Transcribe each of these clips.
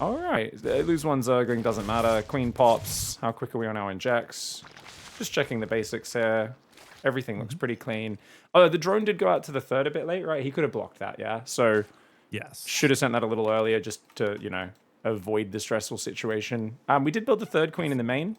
All right. Lose one Zergling, doesn't matter. Queen pops. How quick are we on our injects? Just checking the basics here. Everything looks pretty clean. Oh, the drone did go out to the third a bit late, right? He could have blocked that, yeah? So should Yes. have sent that a little earlier just to, you know, avoid the stressful situation. We did build the third queen in the main.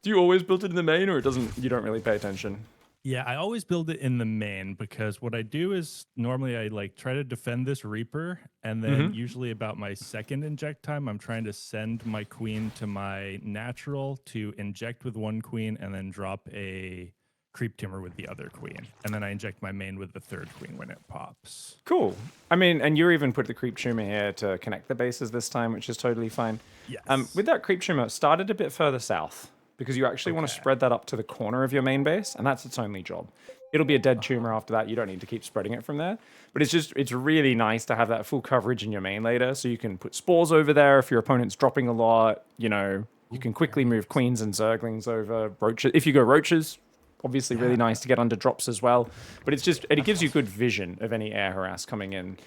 Do you always build it in the main, or it doesn't? You don't really pay attention? Yeah, I always build it in the main because what I do is normally I like try to defend this Reaper, and then usually about my second inject time, I'm trying to send my queen to my natural to inject with one queen and then drop a creep tumor with the other queen. And then I inject my main with the third queen when it pops. Cool. I mean, and you even put the creep tumor here to connect the bases this time, which is totally fine. Yes. With that creep tumor, started a bit further south because you actually want to spread that up to the corner of your main base, and that's its only job. It'll be a dead tumor after that. You don't need to keep spreading it from there. But it's really nice to have that full coverage in your main later, so you can put spores over there if your opponent's dropping a lot. You know, you can quickly move queens and zerglings over roaches. If you go roaches, obviously really nice to get under drops as well. But it's just, it gives you good vision of any air harass coming in.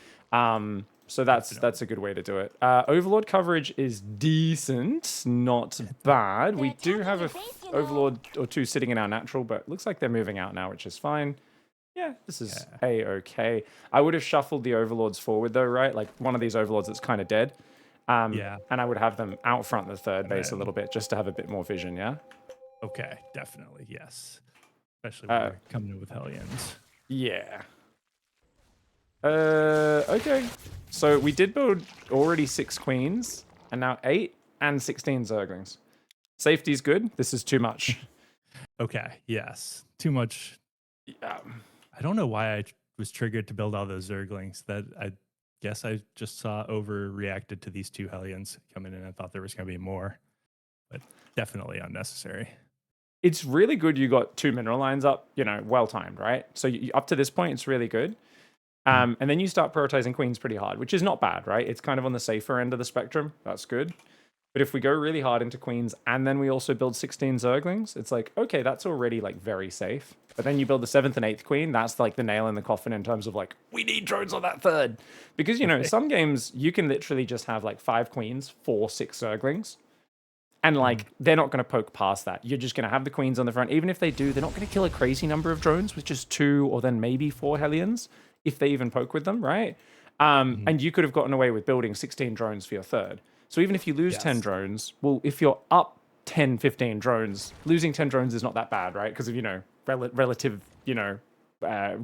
So that's a good way to do it. Overlord coverage is decent, not bad. We do have a Overlord or two sitting in our natural, but looks like they're moving out now, which is fine. Yeah, this is A-okay. I would have shuffled the Overlords forward though, right? Like one of these Overlords that's kind of dead. And I would have them out front the third base a little bit just to have a bit more vision, yeah? Okay, definitely, yes. Especially when we're coming in with Hellions. Yeah. Okay. So we did build already 6 queens, and now 8 and 16 zerglings. Safety's good. This is too much. Okay, yes. Too much. Yeah. I don't know why I was triggered to build all those zerglings. That I guess I just saw overreacted to these 2 Hellions coming in. I thought there was going to be more, but definitely unnecessary. It's really good you got 2 mineral lines up, you know, well timed, right? So up to this point, it's really good. And then you start prioritizing queens pretty hard, which is not bad, right? It's kind of on the safer end of the spectrum. That's good. But if we go really hard into queens and then we also build 16 zerglings, it's like, okay, that's already like very safe. But then you build the 7th and 8th queen, that's like the nail in the coffin in terms of like, we need drones on that third. Because, you know, some games you can literally just have like 5 queens, 4, 6 zerglings. And like, they're not going to poke past that. You're just going to have the queens on the front. Even if they do, they're not going to kill a crazy number of drones with just 2 or then maybe 4 Hellions, if they even poke with them, right? And you could have gotten away with building 16 drones for your third. So even if you lose 10 drones, well, if you're up 10, 15 drones, losing 10 drones is not that bad, right? Because of, you know, relative, you know,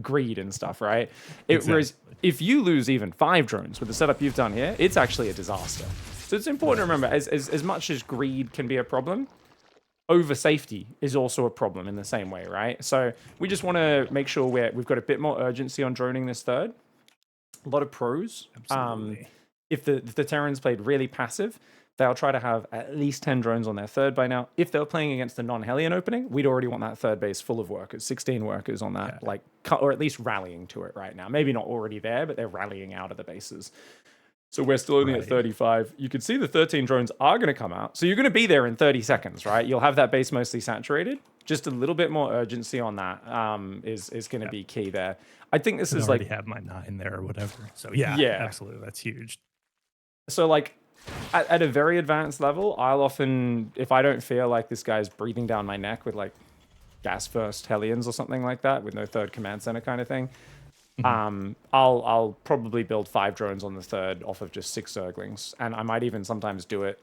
greed and stuff, right? Whereas if you lose even 5 drones with the setup you've done here, it's actually a disaster. So it's important to remember, as much as greed can be a problem, over safety is also a problem in the same way, right? So we just want to make sure we've got a bit more urgency on droning this third. A lot of pros. Absolutely. If the Terrans played really passive, they'll try to have at least 10 drones on their third by now. If they were playing against the non-Hellion opening, we'd already want that third base full of workers, 16 workers on that, like, or at least rallying to it right now. Maybe not already there, but they're rallying out of the bases. So we're still only at 35. You can see the 13 drones are going to come out. So you're going to be there in 30 seconds, right? You'll have that base mostly saturated. Just a little bit more urgency on that is going to be key there. I think this is already like... have my 9 there or whatever. So yeah, absolutely. That's huge. So like at a very advanced level, I'll often, if I don't feel like this guy's breathing down my neck with like gas first Hellions or something like that with no third command center kind of thing, I'll probably build 5 drones on the third off of just 6 zerglings, and I might even sometimes do it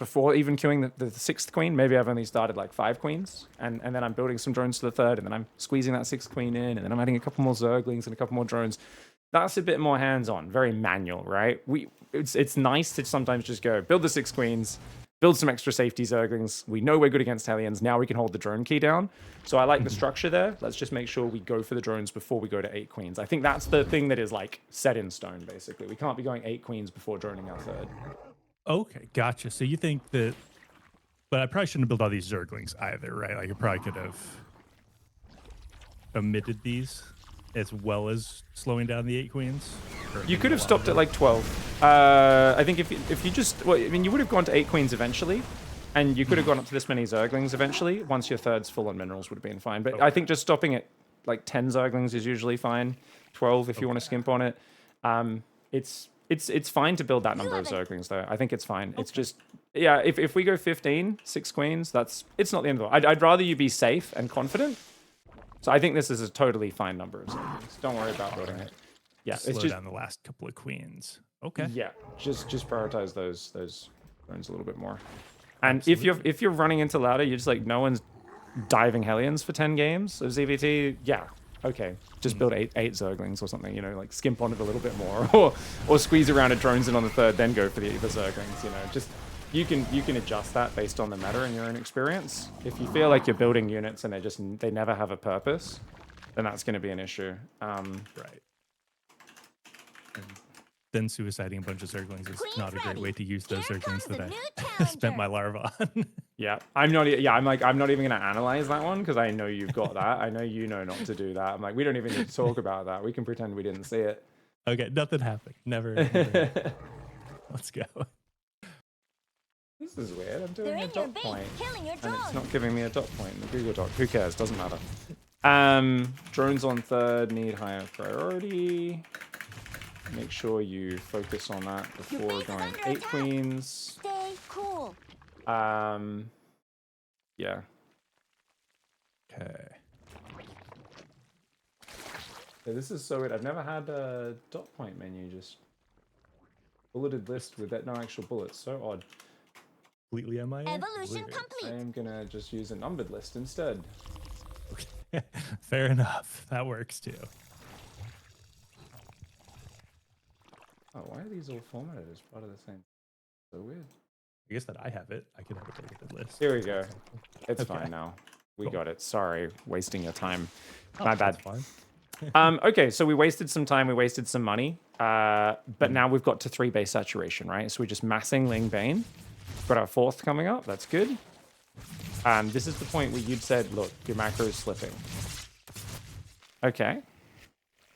before even queuing the 6th queen. Maybe I've only started like 5 queens, and then I'm building some drones to the third, and then I'm squeezing that 6th queen in, and then I'm adding a couple more zerglings and a couple more drones. That's a bit more hands-on, very manual, right? It's nice to sometimes just go build the 6 queens, build some extra safety zerglings. We know we're good against Hellions. Now we can hold the drone key down. So I like the structure there. Let's just make sure we go for the drones before we go to 8 queens. I think that's the thing that is like set in stone, basically. We can't be going 8 queens before droning our third. Okay, gotcha. So you think that, but I probably shouldn't have built all these zerglings either, right? Like I probably could have omitted these as well as slowing down the 8 queens. You could have stopped at like 12. I think if you just, well, I mean, you would have gone to 8 queens eventually, and you could have gone up to this many zerglings eventually. Once your third's full on minerals would have been fine. But I think just stopping at like 10 zerglings is usually fine. 12 if you want to skimp on it. It's fine to build that number of Zerglings though. I think it's fine. It's just yeah. If we go 15, 6 queens, it's not the end of the world. I'd rather you be safe and confident. So I think this is a totally fine number of Zerglings. Don't worry about building it. Yeah, Slow down the last couple of queens. Okay. Yeah, just prioritize those drones a little bit more. And if you're running into ladder, you're just like no one's diving Hellions for 10 games of ZvT. Yeah, okay, just build eight Zerglings or something. You know, like skimp on it a little bit more, or squeeze around a drones in on the third, then go for the Zerglings. You know, just you can adjust that based on the meta and your own experience. If you feel like you're building units and they never have a purpose, then that's going to be an issue. Right. Then suiciding a bunch of Zerglings is not a great way to use those Zerglings that I spent my larva on. Yeah, I'm not even gonna analyze that one because I know you've got that. I know you know not to do that. I'm like, we don't even need to talk about that. We can pretend we didn't see it. Okay, nothing happened. Never. Let's go. This is weird. I'm doing a dot point, and it's not giving me a dot point in the Google Doc. Who cares? Doesn't matter. Drones on third need higher priority. Make sure you focus on that before going 8 queens. Stay cool. Yeah. Okay. Yeah, this is so weird. I've never had a dot point menu, just bulleted list with no actual bullets. So odd. Completely MIA? Evolution complete. I am gonna just use a numbered list instead. Okay. Fair enough. That works too. Oh, why are these all formatted as part of the same? So weird. I guess that I have it. I could have a targeted list. Here we go. It's Okay. fine now. We Cool. got it. Sorry, wasting your time. Oh, My bad. that's fine. Okay, so we wasted some time, we wasted some money, but now we've got to 3 base saturation, right? So we're just massing Ling Bane. We've got our 4th coming up. That's good. This is the point where you'd said, look, your macro is slipping. Okay.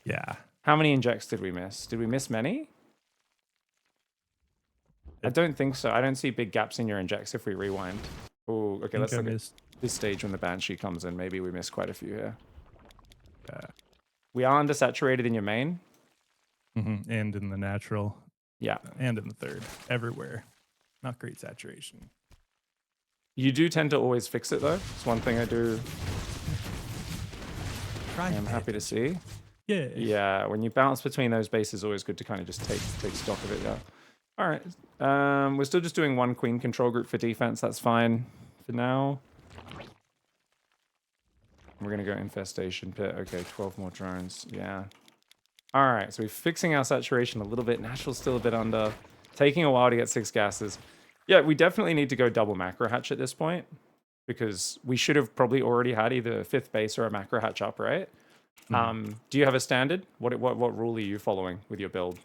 Yeah. How many injects did we miss? Did we miss many? I don't think so. I don't see big gaps in your injects if we rewind. Oh, okay, let's look at this stage when the Banshee comes in. Maybe we missed quite a few here. Yeah. We are undersaturated in your main. And in the natural. Yeah. And in the third. Everywhere. Not great saturation. You do tend to always fix it, though. It's one thing I do. I'm happy to see. Yeah. Yeah, when you bounce between those bases, always good to kind of just take stock of it, yeah. All right. We're still just doing 1 queen control group for defense. That's fine for now. We're going to go infestation pit. Okay, 12 more drones. Yeah. All right, so we're fixing our saturation a little bit. Natural's still a bit under. Taking a while to get 6 gases. Yeah, we definitely need to go double macro hatch at this point because we should have probably already had either a 5th base or a macro hatch up, right? Do you have a standard? What rule are you following with your build?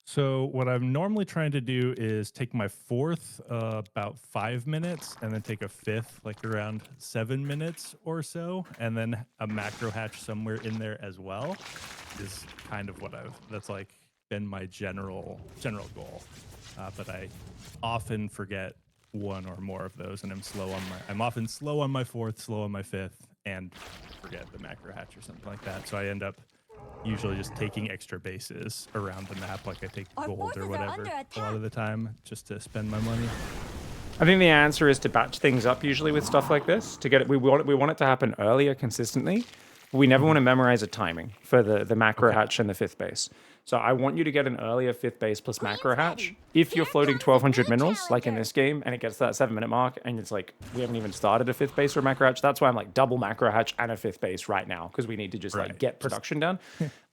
So what I'm normally trying to do is take my 4th about 5 minutes and then take a 5th like around 7 minutes or so, and then a macro hatch somewhere in there as well is kind of what that's like been my general goal. But I often forget one or more of those, and I'm often slow on my 4th, slow on my 5th, and forget the macro hatch or something like that. So I end up usually just taking extra bases around the map, like I take gold or whatever a lot of the time just to spend my money. I think the answer is to batch things up usually with stuff like this to get it. We want it to happen earlier consistently. We never want to memorize a timing for the macro hatch and the 5th base. So I want you to get an earlier 5th base plus macro hatch. If you're floating 1,200 minerals, like in this game, and it gets to that 7-minute mark, and it's like, we haven't even started a 5th base or a macro hatch, that's why I'm like double macro hatch and a 5th base right now, because we need to just like get production done.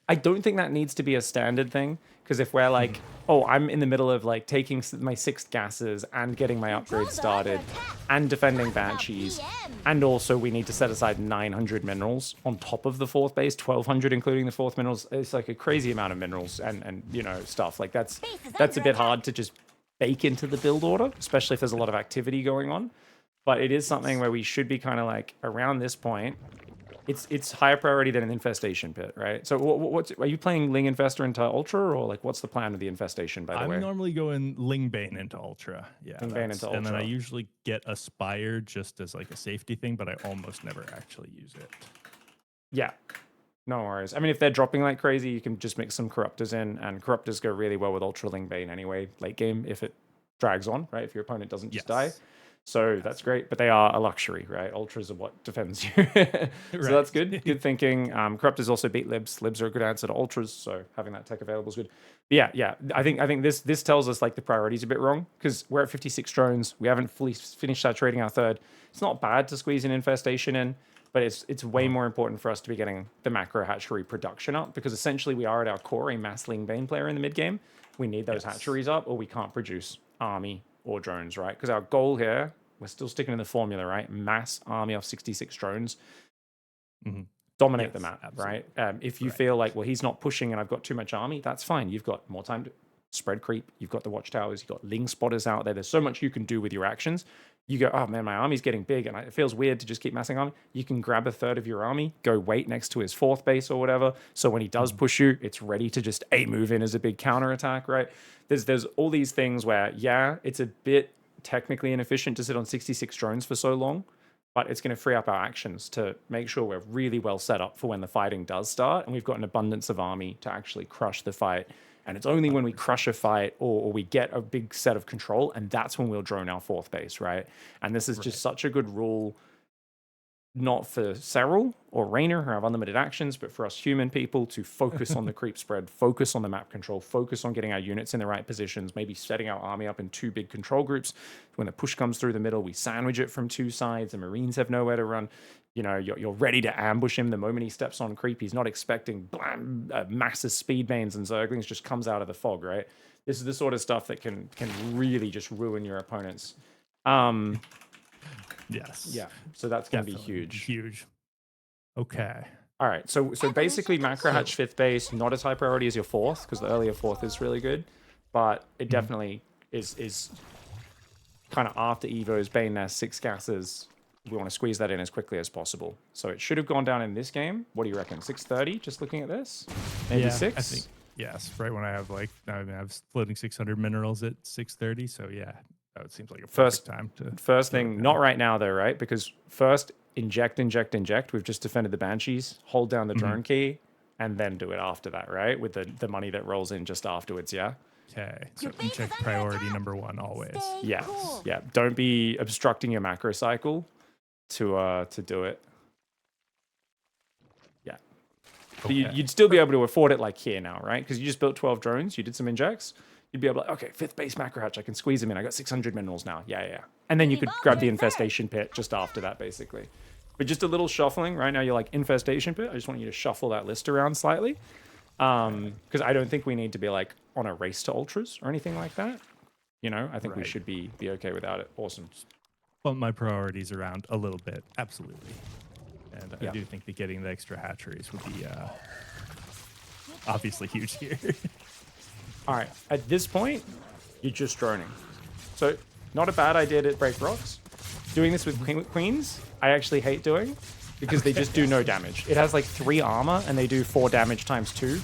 I don't think that needs to be a standard thing, because if we're like, oh, I'm in the middle of like taking my 6th gases and getting my upgrade started and defending Banshees, and also we need to set aside 900 minerals on top of the 4th base, 1,200 including the 4th minerals. It's like a crazy amount of minerals and you know, stuff. Like that's a bit hard to just bake into the build order, especially if there's a lot of activity going on. But it is something where we should be kind of like around this point. It's higher priority than an infestation pit, right? So are you playing Ling Infestor into Ultra, or like what's the plan with the infestation, by the way? I'm normally going Ling Bane into Ultra. Yeah. Ling Bane into Ultra. And then I usually get a Spire just as like a safety thing, but I almost never actually use it. Yeah. No worries. I mean, if they're dropping like crazy, you can just mix some Corruptors in, and Corruptors go really well with Ultraling Bane anyway, late game, if it drags on, right? If your opponent doesn't just die. So that's great, but they are a luxury, right? Ultras are what defends you. So that's good. Good thinking. Corruptors also beat Libs. Libs are a good answer to Ultras, so having that tech available is good. But yeah. I think this tells us like the priority's a bit wrong, because we're at 56 drones. We haven't fully finished saturating our third. It's not bad to squeeze an infestation in, but it's way more important for us to be getting the macro hatchery production up, because essentially we are at our core a massling Bane player in the mid game. We need those hatcheries up, or we can't produce army or drones, right? Because our goal here, we're still sticking in the formula, right? Mass army of 66 drones. Dominate the map, right? If you feel like, well, he's not pushing and I've got too much army, that's fine. You've got more time to spread creep. You've got the watchtowers. You've got Ling spotters out there. There's so much you can do with your actions. You go, oh man, my army's getting big and it feels weird to just keep massing army. You can grab a third of your army, go wait next to his fourth base or whatever. So when he does push you, it's ready to just move in as a big counter attack, right? There's all these things where, yeah, it's a bit technically inefficient to sit on 66 drones for so long, but it's going to free up our actions to make sure we're really well set up for when the fighting does start, and we've got an abundance of army to actually crush the fight. And it's only when we crush a fight or we get a big set of control, and that's when we'll drone our fourth base, right? And this is just such a good rule, not for Serral or Raynor who have unlimited actions, but for us human people to focus on the creep spread, focus on the map control, focus on getting our units in the right positions, maybe setting our army up in two big control groups. When the push comes through the middle, we sandwich it from two sides. The Marines have nowhere to run. You know, you're ready to ambush him the moment he steps on creep. He's not expecting massive speed banes and Zerglings, just comes out of the fog, right? This is the sort of stuff that can really just ruin your opponents. Yes. Yeah. So that's going to be huge. Huge. Okay. All right. So basically, macro hatch fifth base, not as high priority as your fourth, because the earlier fourth is really good, but it definitely is kind of after Evo's Bane Nest, 6 gases. We want to squeeze that in as quickly as possible. So it should have gone down in this game. What do you reckon? 630? Just looking at this, maybe 6. I think yes. Right when I have I have floating 600 minerals at 630. So yeah. It seems like a perfect time to... First thing, not right now though, right? Because first, inject. We've just defended the Banshees. Hold down the drone key, and then do it after that, right? With the money that rolls in just afterwards, yeah? Okay, so inject priority number 1 always. Yes, yeah. Don't be obstructing your macro cycle to do it. Yeah. But you'd still be able to afford it like here now, right? Because you just built 12 drones, you did some injects. You'd be able to, okay, 5th base macro hatch, I can squeeze him in. I got 600 minerals now. Yeah. And then you could grab the infestation pit just after that, basically. But just a little shuffling. Right now, you're like, infestation pit. I just want you to shuffle that list around slightly. Because I don't think we need to be like on a race to ultras or anything like that. You know, I think we should be okay without it. Awesome. Bump my priorities around a little bit. Absolutely. And I do think that getting the extra hatcheries would be obviously huge here. All right, at this point, you're just droning. So, not a bad idea to break rocks. Doing this with queens, I actually hate doing, because they just do no damage. It has like 3 armor, and they do 4 damage times 2.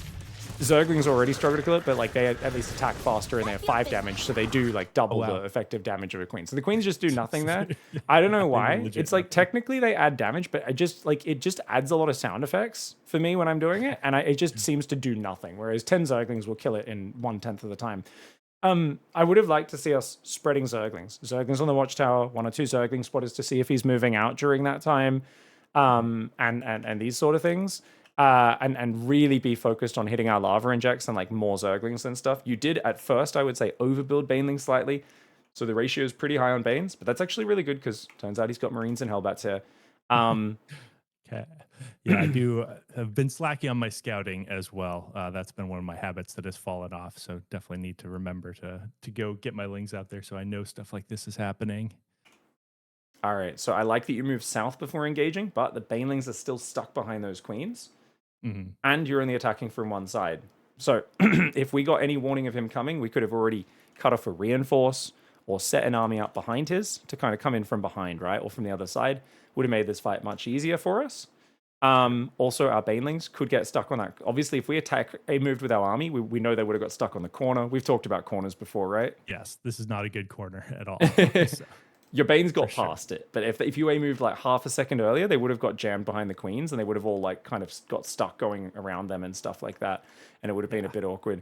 Zerglings already struggle to kill it, but like they at least attack faster, and they have 5 damage, so they do like double the effective damage of a queen. So the queens just do nothing there. I don't know why. It's like technically they add damage, but it just adds a lot of sound effects for me when I'm doing it, and it just seems to do nothing. Whereas 10 Zerglings will kill it in 1/10 of the time. I would have liked to see us spreading Zerglings. Zerglings on the watchtower, 1 or 2 Zergling spotters to see if he's moving out during that time, and these sort of things. And really be focused on hitting our lava injects and like more Zerglings and stuff. You did at first, I would say, overbuild Banelings slightly. So the ratio is pretty high on Banes, but that's actually really good because turns out he's got Marines and Hellbats here. Okay. Yeah, I do have been slacking on my scouting as well. That's been one of my habits that has fallen off. So definitely need to remember to go get my lings out there so I know stuff like this is happening. All right. So I like that you move south before engaging, but the Banelings are still stuck behind those queens. And you're only attacking from one side. So if we got any warning of him coming, we could have already cut off a reinforce or set an army up behind his to kind of come in from behind, right? Or from the other side. Would have made this fight much easier for us. Also, our Banelings could get stuck on that. Obviously, if we moved with our army, we know they would have got stuck on the corner. We've talked about corners before, right? Yes, this is not a good corner at all. Your Banes got sure. past it, but if UA moved like half a second earlier, they would have got jammed behind the queens, and they would have all like kind of got stuck going around them and stuff like that, and it would have been a bit awkward.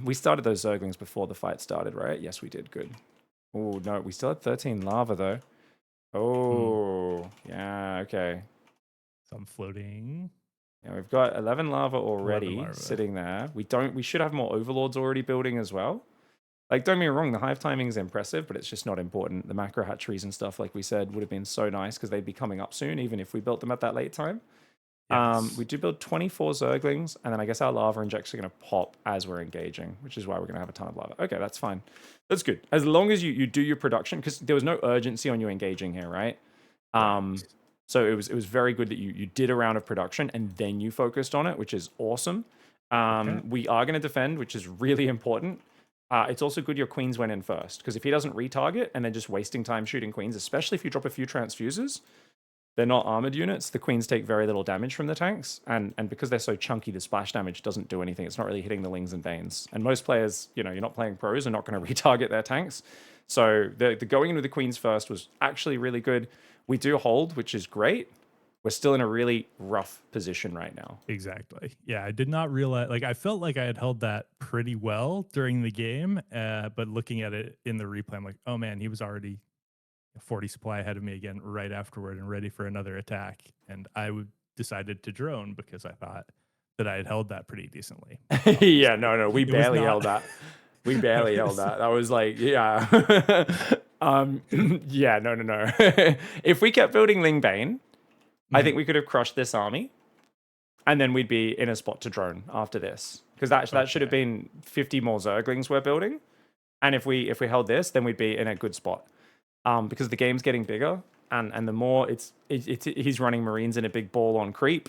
We started those Zerglings before the fight started, right? Yes, we did. Good. Oh no, we still had 13 lava though. Oh yeah, okay. Some floating. Yeah, we've got 11 lava 11 already larvae. sitting there. We should have more overlords already building as well. Like, don't get me wrong, the hive timing is impressive, but it's just not important. The macro hatcheries and stuff, like we said, would have been so nice because they'd be coming up soon, even if we built them at that late time. Yes. We do build 24 Zerglings, and then I guess our lava injects are going to pop as we're engaging, which is why we're going to have a ton of lava. Okay, that's fine. That's good. As long as you do your production, because there was no urgency on you engaging here, right? So it was very good that you did a round of production and then you focused on it, which is awesome. We are going to defend, which is really important. It's also good your queens went in first, because if he doesn't retarget and they're just wasting time shooting queens, especially if you drop a few transfusers, they're not armored units. The queens take very little damage from the tanks, and because they're so chunky, the splash damage doesn't do anything. It's not really hitting the lings and banes. And most players, you're not playing pros, are not going to retarget their tanks. So the going into the queens first was actually really good. We do hold, which is great. We're still in a really rough position right now. Exactly. Yeah, I did not realize, like, I felt like I had held that pretty well during the game, but looking at it in the replay, I'm like, oh man, he was already 40 supply ahead of me again right afterward and ready for another attack. And I decided to drone because I thought that I had held that pretty decently. Yeah, no, we barely held that. We barely held that. That was like, yeah. Yeah, no. If we kept building Lingbane, I think we could have crushed this army, and then we'd be in a spot to drone after this, because that should have been 50 more Zerglings we're building, and if we held this, then we'd be in a good spot, because the game's getting bigger, and the more he's running Marines in a big ball on creep,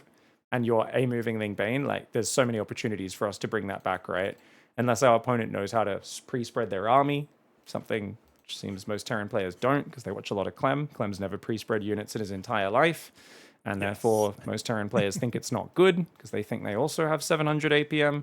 and you're moving Lingbane, like there's so many opportunities for us to bring that back, right? Unless our opponent knows how to pre-spread their army, something which seems most Terran players don't, because they watch a lot of Clem. Clem's never pre-spread units in his entire life. And therefore, most Terran players think it's not good because they think they also have 700 APM.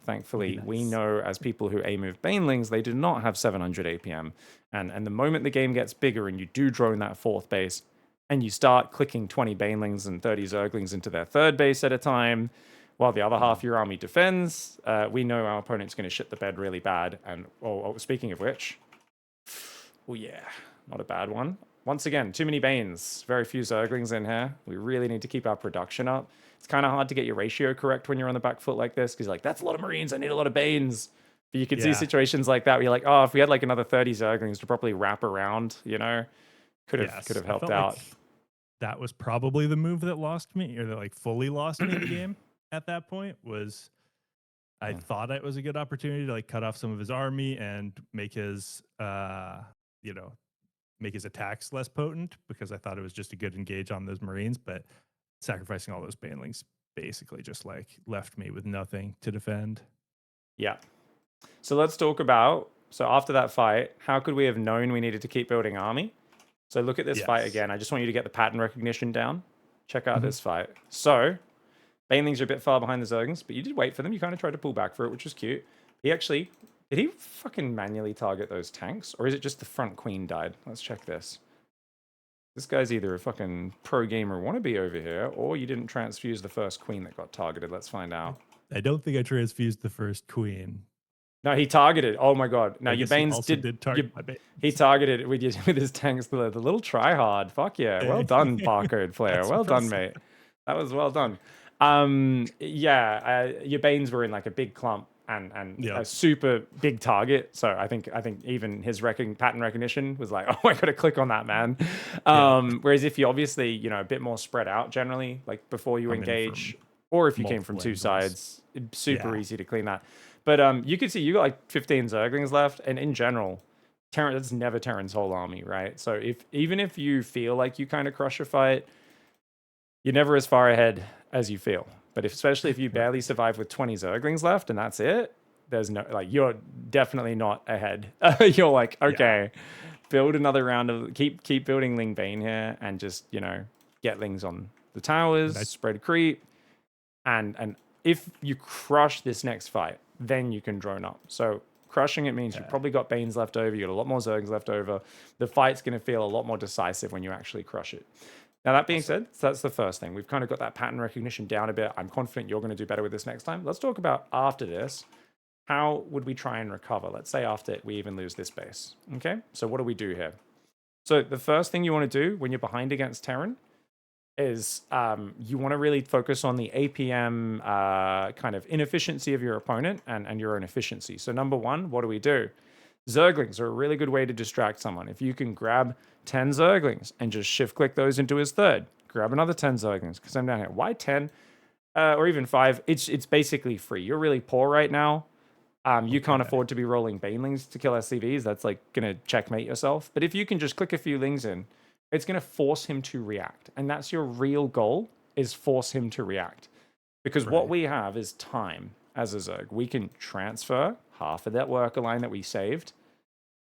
Thankfully, we know as people who move Banelings, they do not have 700 APM. And the moment the game gets bigger and you do drone that fourth base, and you start clicking 20 Banelings and 30 Zerglings into their third base at a time, while the other half of your army defends, we know our opponent's going to shit the bed really bad. And speaking of which, oh yeah, not a bad one. Once again, too many Banes, very few Zerglings in here. We really need to keep our production up. It's kind of hard to get your ratio correct when you're on the back foot like this, because you're like, that's a lot of Marines, I need a lot of Banes. But you can see situations like that where you're like, oh, if we had like another 30 Zerglings to properly wrap around, could have helped out. Like that was probably the move that lost me, or that like fully lost me the game at that point. Was I thought it was a good opportunity to like cut off some of his army and make his make his attacks less potent, because I thought it was just a good engage on those Marines, but sacrificing all those Banelings basically just like left me with nothing to defend. Yeah. So let's talk about, so after that fight, how could we have known we needed to keep building army? So look at this fight again. I just want you to get the pattern recognition down. Check out this fight. So Banelings are a bit far behind the Zerglings, but you did wait for them. You kind of tried to pull back for it, which was cute. Did he fucking manually target those tanks? Or is it just the front queen died? Let's check this. This guy's either a fucking pro gamer wannabe over here, or you didn't transfuse the first queen that got targeted. Let's find out. I don't think I transfused the first queen. No, he targeted. Oh my god. Now your Banes did target my Banes. He targeted with his tanks, the little tryhard. Fuck yeah. Well done, barcode player. Well done, mate. That was well done. Your Banes were in like a big clump and a super big target. So I think even his pattern recognition was like, oh, I gotta click on that, man. Whereas if you obviously, a bit more spread out generally, like before you engage, or if you came from two sides, it's super easy to clean that. But you could see you got like 15 Zerglings left, and in general, Terran, that's never Terran's whole army, right? So even if you feel like you kind of crush a fight, you're never as far ahead as you feel. But especially if you barely survive with 20 Zerglings left and that's it, there's no, like, you're definitely not ahead. You're like, okay, build another round of, keep building Lingbane here and just, get Lings on the towers, spread creep. And if you crush this next fight, then you can drone up. So Crushing it means you've probably got Banes left over. You got a lot more Zergs left over. The fight's going to feel a lot more decisive when you actually crush it. Now, that being said, so that's the first thing. We've kind of got that pattern recognition down a bit. I'm confident you're going to do better with this next time. Let's talk about after this. How would we try and recover? Let's say after we even lose this base. Okay, so what do we do here? So the first thing you want to do when you're behind against TERRAN is you want to really focus on the APM kind of inefficiency of your opponent and your own efficiency. So number one, what do we do? Zerglings are a really good way to distract someone. If you can grab 10 Zerglings and just shift click those into his third, grab another 10 Zerglings because I'm down here. Why 10 or even 5? It's basically free. You're really poor right now. You can't afford to be rolling Banelings to kill SCVs. That's like going to checkmate yourself. But if you can just click a few Lings in, it's going to force him to react. And that's your real goal, is force him to react. Because what we have is time as a Zerg. We can transfer half of that worker line that we saved,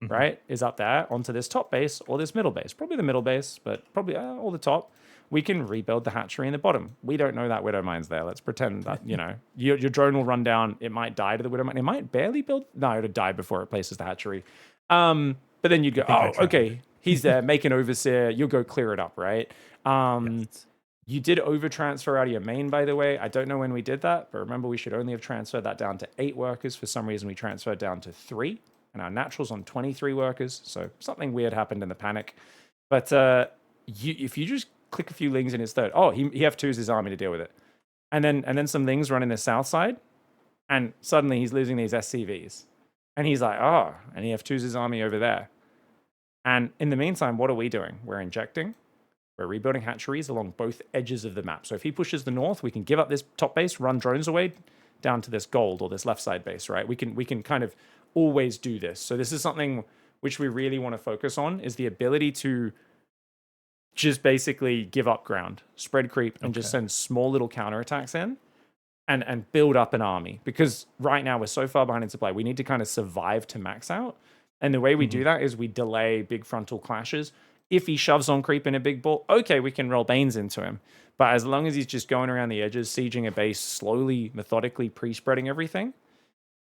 right, is up there onto this top base or this middle base. Probably the middle base, but probably all the top. We can rebuild the hatchery in the bottom. We don't know that Widow Mine's there. Let's pretend that, you know, your drone will run down. It might die to the Widow Mine. It might barely build. No, it'll die before it places the hatchery. But then you'd go, oh, okay, he's there, make an overseer. You'll go clear it up, right? You did over-transfer out of your main, by the way. I don't know when we did that, but remember, we should only have transferred that down to 8 workers. For some reason, we transferred down to 3, and our natural's on 23 workers. So something weird happened in the panic. But if you just click a few Lings in his third, oh, he F2s his army to deal with it. And then some Lings run in the south side, and suddenly he's losing these SCVs. And he's like, oh, and he F2s his army over there. And in the meantime, what are we doing? We're injecting. We're rebuilding hatcheries along both edges of the map. So if he pushes the north, we can give up this top base, run drones away down to this gold or this left side base, right? We can kind of always do this. So this is something which we really want to focus on, is the ability to just basically give up ground, spread creep, and just send small little counterattacks in and build up an army. Because right now we're so far behind in supply, we need to kind of survive to max out. And the way we do that is we delay big frontal clashes. If he shoves on creep in a big ball, okay, we can roll Banes into him. But as long as he's just going around the edges, sieging a base, slowly, methodically pre-spreading everything,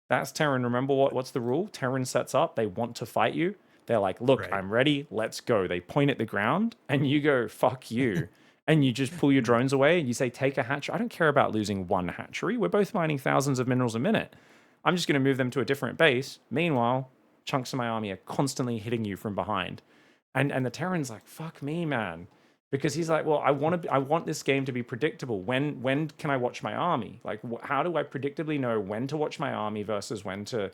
that's TERRAN. Remember what's the rule? TERRAN sets up. They want to fight you. They're like, look, I'm ready. Let's go. They point at the ground, and you go, fuck you. And you just pull your drones away, and you say, take a hatchery. I don't care about losing one hatchery. We're both mining thousands of minerals a minute. I'm just going to move them to a different base. Meanwhile, chunks of my army are constantly hitting you from behind. And the TERRAN's like, fuck me, man. Because he's like, well, I want this game to be predictable. When can I watch my army? Like, how do I predictably know when to watch my army versus when to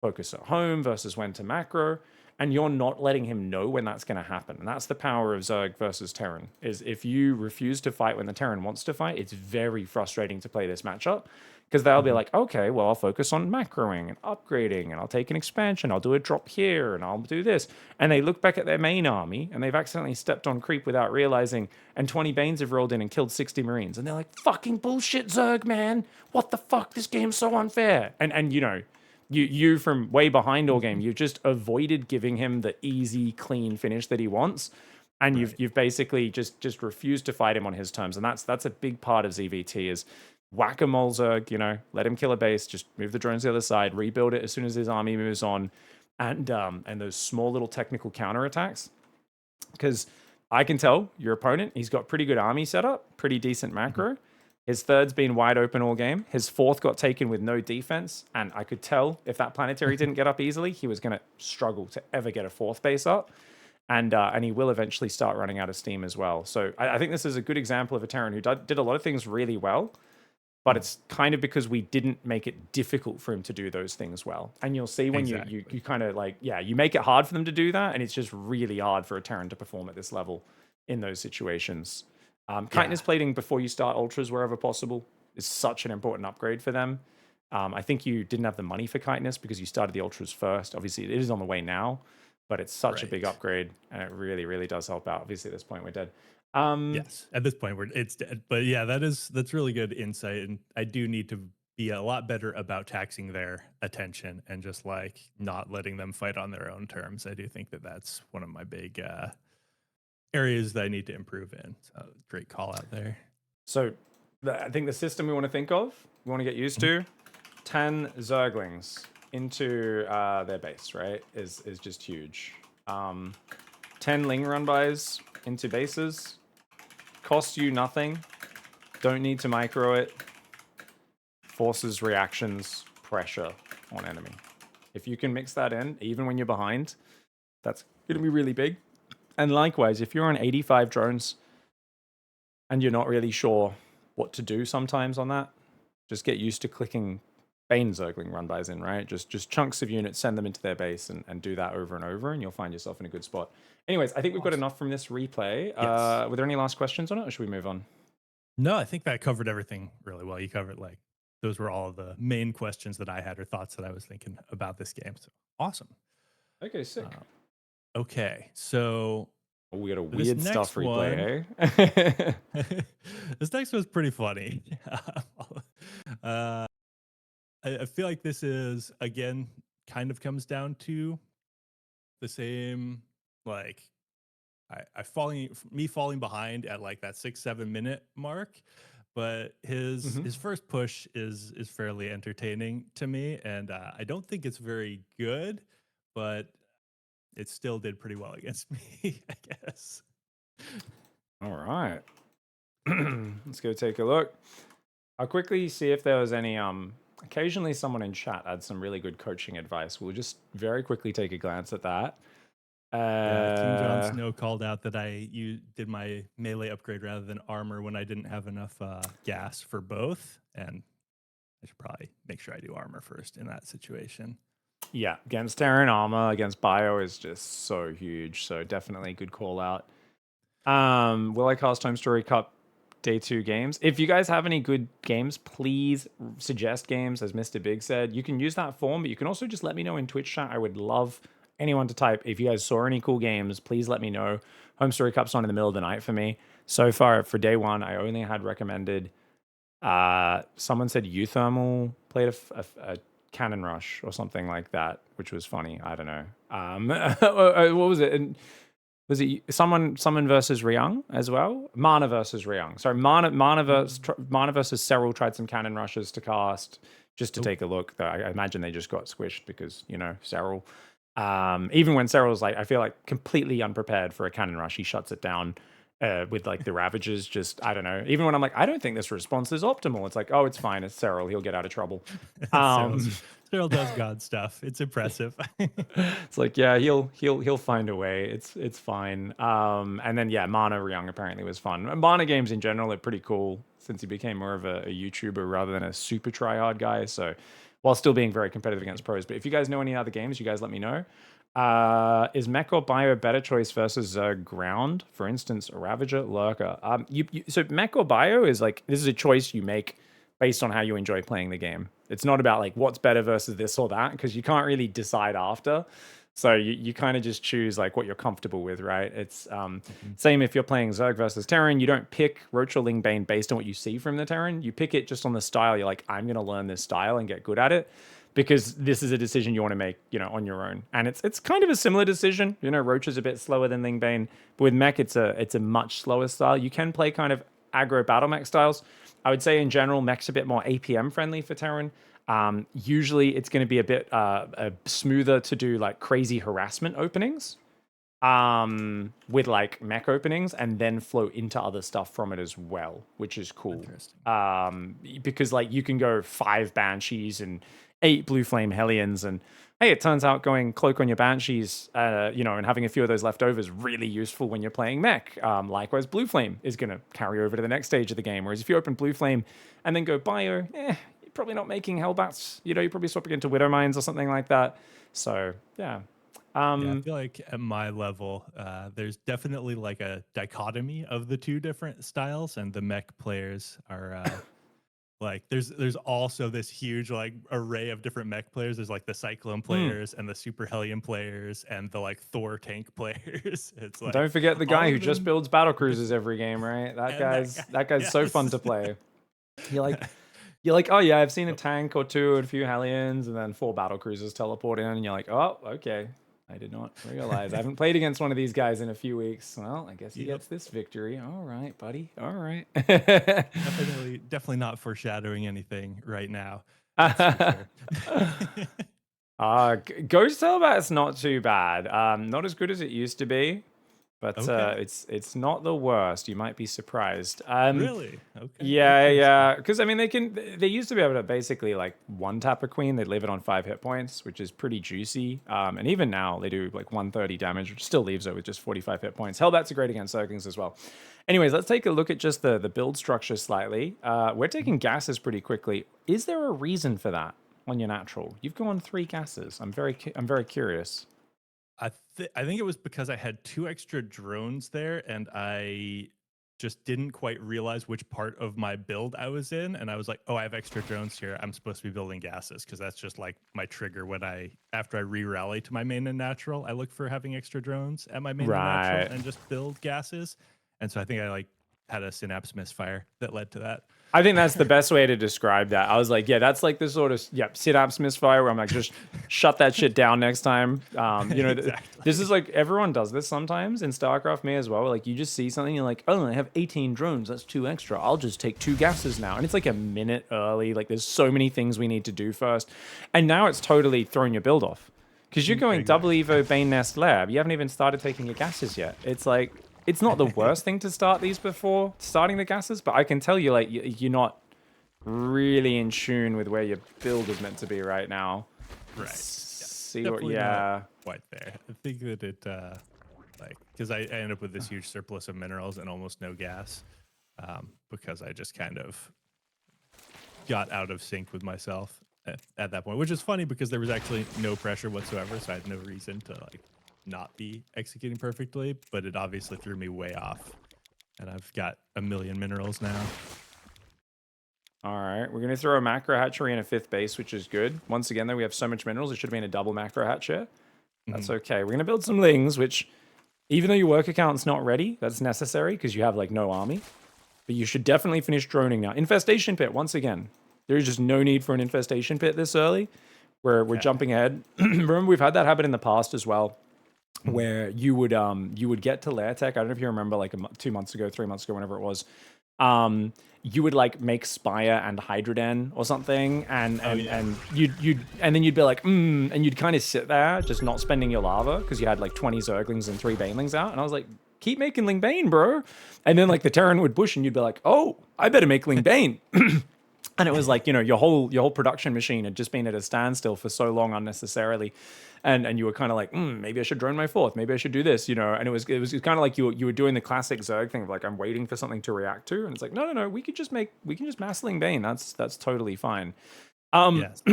focus at home versus when to macro? And you're not letting him know when that's going to happen. And that's the power of Zerg versus TERRAN, is if you refuse to fight when the TERRAN wants to fight, it's very frustrating to play this matchup. Because they'll be like, okay, well, I'll focus on macroing and upgrading, and I'll take an expansion, I'll do a drop here, and I'll do this. And they look back at their main army, and they've accidentally stepped on creep without realizing, and 20 Banes have rolled in and killed 60 Marines. And they're like, fucking bullshit, Zerg, man. What the fuck? This game's so unfair. And you know, you from way behind all game, you've just avoided giving him the easy, clean finish that he wants. And you've basically just refused to fight him on his terms. And that's a big part of ZvT, is whack-a-mole Zerg, you know, let him kill a base, just move the drones to the other side, rebuild it as soon as his army moves on, and those small little technical counterattacks. Because I can tell your opponent, he's got pretty good army setup, pretty decent macro. His third's been wide open all game. His fourth got taken with no defense, and I could tell if that planetary didn't get up easily, he was going to struggle to ever get a fourth base up. And he will eventually start running out of steam as well. So I think this is a good example of a TERRAN who did a lot of things really well, but it's kind of because we didn't make it difficult for him to do those things well. And you'll see when you kind of like, you make it hard for them to do that, and it's just really hard for a TERRAN to perform at this level in those situations. Chitinous plating before you start ultras wherever possible is such an important upgrade for them. I think you didn't have the money for chitinous because you started the ultras first. Obviously, it is on the way now, but it's such a big upgrade, and it really, really does help out. Obviously, at this point, we're dead. Yes, at this point, it's dead. But yeah, that's really good insight, and I do need to be a lot better about taxing their attention and just like not letting them fight on their own terms. I do think that that's one of my big areas that I need to improve in. So great call out there. So I think the system we want to think of, we want to get used to, 10 Zerglings. into their base, right, is just huge. 10 Ling run-bys into bases. Costs you nothing. Don't need to micro it. Forces reactions, pressure on enemy. If you can mix that in, even when you're behind, that's going to be really big. And likewise, if you're on 85 drones and you're not really sure what to do sometimes on that, just get used to clicking Bane Zergling run-bys in, right? Just chunks of units, send them into their base and do that over and over, and you'll find yourself in a good spot. Anyways, I think we've got enough from this replay. Yes. Were there any last questions on it, or should we move on? No, I think that covered everything really well. You covered like those were all the main questions that I had or thoughts that I was thinking about this game. So awesome. Okay, sick. Okay, so We got a this weird next stuff replay, eh? this next one's pretty funny. I feel like this is again kind of comes down to the same like me falling behind at like that 6-7 minute mark, but his first push is fairly entertaining to me, and I don't think it's very good, but it still did pretty well against me, I guess. All right. Let's go take a look. I'll quickly see if there was any occasionally someone in chat had some really good coaching advice. We'll just very quickly take a glance at that. King Jon Snow called out that you did my melee upgrade rather than armor when I didn't have enough gas for both, and I should probably make sure I do armor first in that situation. Yeah, against TERRAN armor, against bio is just so huge. So definitely good call out. Will I cast Home Story Cup Day 2 games? If you guys have any good games, please suggest games, as Mr. Big said. You can use that form, but you can also just let me know in Twitch chat. I would love anyone to type. If you guys saw any cool games, please let me know. Home Story Cup's on in the middle of the night for me. So far, for day 1, I only had recommended... someone said Euthermal played a Cannon Rush or something like that, which was funny. I don't know. What was it? And was it someone versus Ryung as well? Mana versus Ryung. Sorry, Mana versus Serral tried some Cannon Rushes to cast just to take a look. Though I imagine they just got squished because, you know, Serral. Even when Serral's like, I feel like completely unprepared for a Cannon Rush, he shuts it down. With like the Ravagers, just I don't know. Even when I'm like, I don't think this response is optimal. It's like, oh, it's fine. It's Serral. He'll get out of trouble. Serral does God stuff. It's impressive. It's like, yeah, he'll find a way. It's fine. And then yeah, Mana Ryung apparently was fun. And Mana games in general are pretty cool since he became more of a YouTuber rather than a super tryhard guy. So while still being very competitive against pros. But if you guys know any other games, you guys let me know. Is mech or bio a better choice versus Zerg ground? For instance, a Ravager, Lurker. So mech or bio is like, this is a choice you make based on how you enjoy playing the game. It's not about like what's better versus this or that, because you can't really decide after. So you kind of just choose like what you're comfortable with, right? It's same if you're playing Zerg versus Terran. You don't pick Roach or Lingbane based on what you see from the Terran. You pick it just on the style. You're like, I'm going to learn this style and get good at it, because this is a decision you want to make, you know, on your own. And it's kind of a similar decision. You know, Roach is a bit slower than Lingbane, but with mech, it's a much slower style. You can play kind of aggro battle mech styles. I would say in general, mech's a bit more APM friendly for Terran. Usually it's going to be a bit smoother to do like crazy harassment openings with like mech openings, and then flow into other stuff from it as well, which is cool. Because like you can go 5 Banshees and 8 Blue Flame Hellions, and hey, it turns out going Cloak on your Banshees, you know, and having a few of those left over is really useful when you're playing mech. Likewise, Blue Flame is going to carry over to the next stage of the game, whereas if you open Blue Flame and then go bio, you're probably not making Hellbats. You know, you're probably swapping into Widow Mines or something like that. So, yeah. Yeah, I feel like at my level, there's definitely like a dichotomy of the two different styles, and the mech players are like there's also this huge like array of different mech players. There's like the Cyclone players and the Super Hellion players and the like Thor tank players. It's like, don't forget the guy who just builds battle cruisers every game, right? That guy's so fun to play. You're like, oh yeah, I've seen a tank or two and a few Hellions, and then 4 battle cruisers teleport in, and you're like, oh, okay. I did not realize. I haven't played against one of these guys in a few weeks. Well, I guess he gets this victory. All right, buddy. All right. Definitely not foreshadowing anything right now. That's for sure. Ghost Hellbat's not too bad. Not as good as it used to be, but Okay. it's not the worst. You might be surprised. Really? Okay. Yeah, Interesting. yeah. Because I mean, they used to be able to basically like one tap a queen. They'd leave it on 5 hit points, which is pretty juicy. And even now they do like 130 damage, which still leaves it with just 45 hit points. Hellbats are great against Zerglings as well. Anyways, let's take a look at just the build structure slightly. We're taking gases pretty quickly. Is there a reason for that on your natural? You've gone 3 gases. I'm very curious. I think it was because I had 2 extra drones there, and I just didn't quite realize which part of my build I was in, and I was like, "Oh, I have extra drones here. I'm supposed to be building gases," because that's just like my trigger when after I re-rally to my main and natural, I look for having extra drones at my main and natural Right. and just build gases. And so I think I like had a synapse misfire that led to that. I think that's the best way to describe that. I was like, yeah, that's like the sort of synapse misfire where I'm like, just shut that shit down next time. Exactly. This is like everyone does this sometimes in StarCraft, me as well. Like you just see something, you're like, oh, I have 18 drones. That's 2 extra. I'll just take 2 gases now, and it's like a minute early. Like there's so many things we need to do first, and now it's totally thrown your build off because you're going double Evo Bane Nest Lab. You haven't even started taking your gases yet. It's like. It's not the worst thing to start these before starting the gases, but I can tell you, like, you're not really in tune with where your build is meant to be right now. Right. See Definitely what, yeah. not quite there. I think that it, like, because I end up with this huge surplus of minerals and almost no gas, because I just kind of got out of sync with myself at that point, which is funny because there was actually no pressure whatsoever, so I had no reason to like not be executing perfectly, but it obviously threw me way off, and I've got a million minerals now. All right, we're gonna throw a macro hatchery in a 5th base, which is good. Once again, though, we have so much minerals, it should have been a double macro hatch here. That's okay. We're gonna build some lings, which, even though your work account's not ready, that's necessary because you have like no army. But you should definitely finish droning now. Infestation pit, once again. There is just no need for an infestation pit this early. We're jumping ahead. Remember, we've had that happen in the past as well, where you would get to lair tech. I don't know if you remember, like 2 months ago, 3 months ago, whenever it was. You would like make Spire and Hydroden or something, and then you'd be like, and you'd kind of sit there just not spending your lava because you had like 20 Zerglings and 3 Banelings out, and I was like, keep making Ling Bane, bro. And then like the Terran would push, and you'd be like, oh, I better make Ling Bane. And it was like, your whole production machine had just been at a standstill for so long unnecessarily. And you were kind of like, maybe I should drone my 4th. Maybe I should do this, And it was kind of like you were doing the classic Zerg thing of like, I'm waiting for something to react to. And it's like, no, we can just mass Ling Bane. That's totally fine. Yes.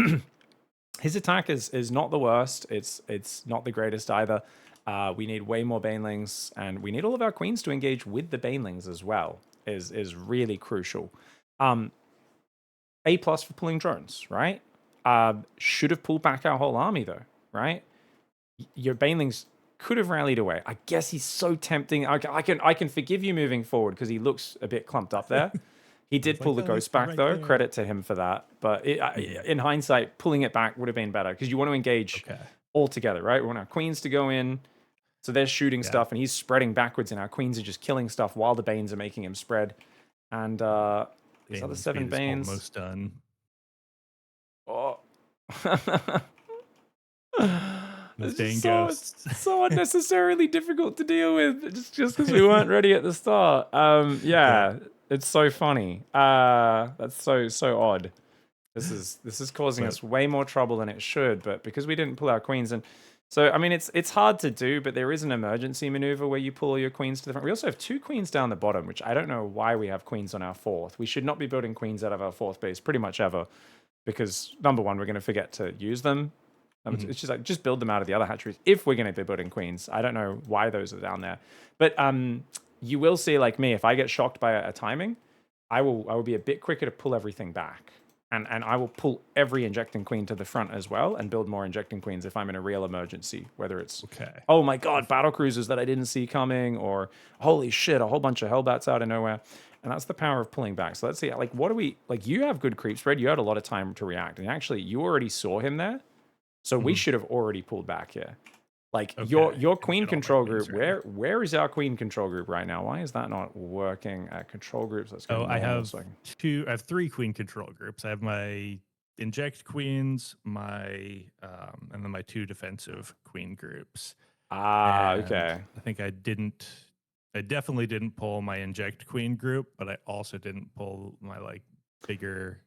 His attack is not the worst. It's not the greatest either. We need way more Banelings, and we need all of our queens to engage with the Banelings as well. Is really crucial. A+ for pulling drones, right? Should have pulled back our whole army though, right? Your Banelings could have rallied away. I guess he's so tempting. I can forgive you moving forward because he looks a bit clumped up there. He did pull the ghost back though. Right, credit to him for that. But in hindsight, pulling it back would have been better because you want to engage all together, right? We want our queens to go in. So they're shooting stuff and he's spreading backwards, and our queens are just killing stuff while the Banes are making him spread. And these other 7 Banes. Almost done. Oh. It's so unnecessarily difficult to deal with just because we weren't ready at the start. It's so funny. That's so odd. This is causing us way more trouble than it should, but because we didn't pull our queens, and so I mean it's hard to do, but there is an emergency maneuver where you pull all your queens to the front. We also have 2 queens down the bottom, which I don't know why we have queens on our 4th. We should not be building queens out of our 4th base pretty much ever, because number one, we're going to forget to use them. It's just like, just build them out of the other hatcheries if we're going to be building queens. I don't know why those are down there, but you will see, like me, if I get shocked by a timing, I will be a bit quicker to pull everything back, and I will pull every injecting queen to the front as well and build more injecting queens if I'm in a real emergency, whether it's oh my god, battle cruisers that I didn't see coming, or holy shit, a whole bunch of hellbats out of nowhere. And that's the power of pulling back. So let's see, like, what do we, like, you have good creep spread, you had a lot of time to react, and actually you already saw him there. So we should have already pulled back here. Like your queen control group, where is our queen control group right now? Why is that not working? Control groups, let's go. I have 3 queen control groups. I have my inject queens, and then my 2 defensive queen groups. And Okay. I think I definitely didn't pull my inject queen group, but I also didn't pull my like bigger.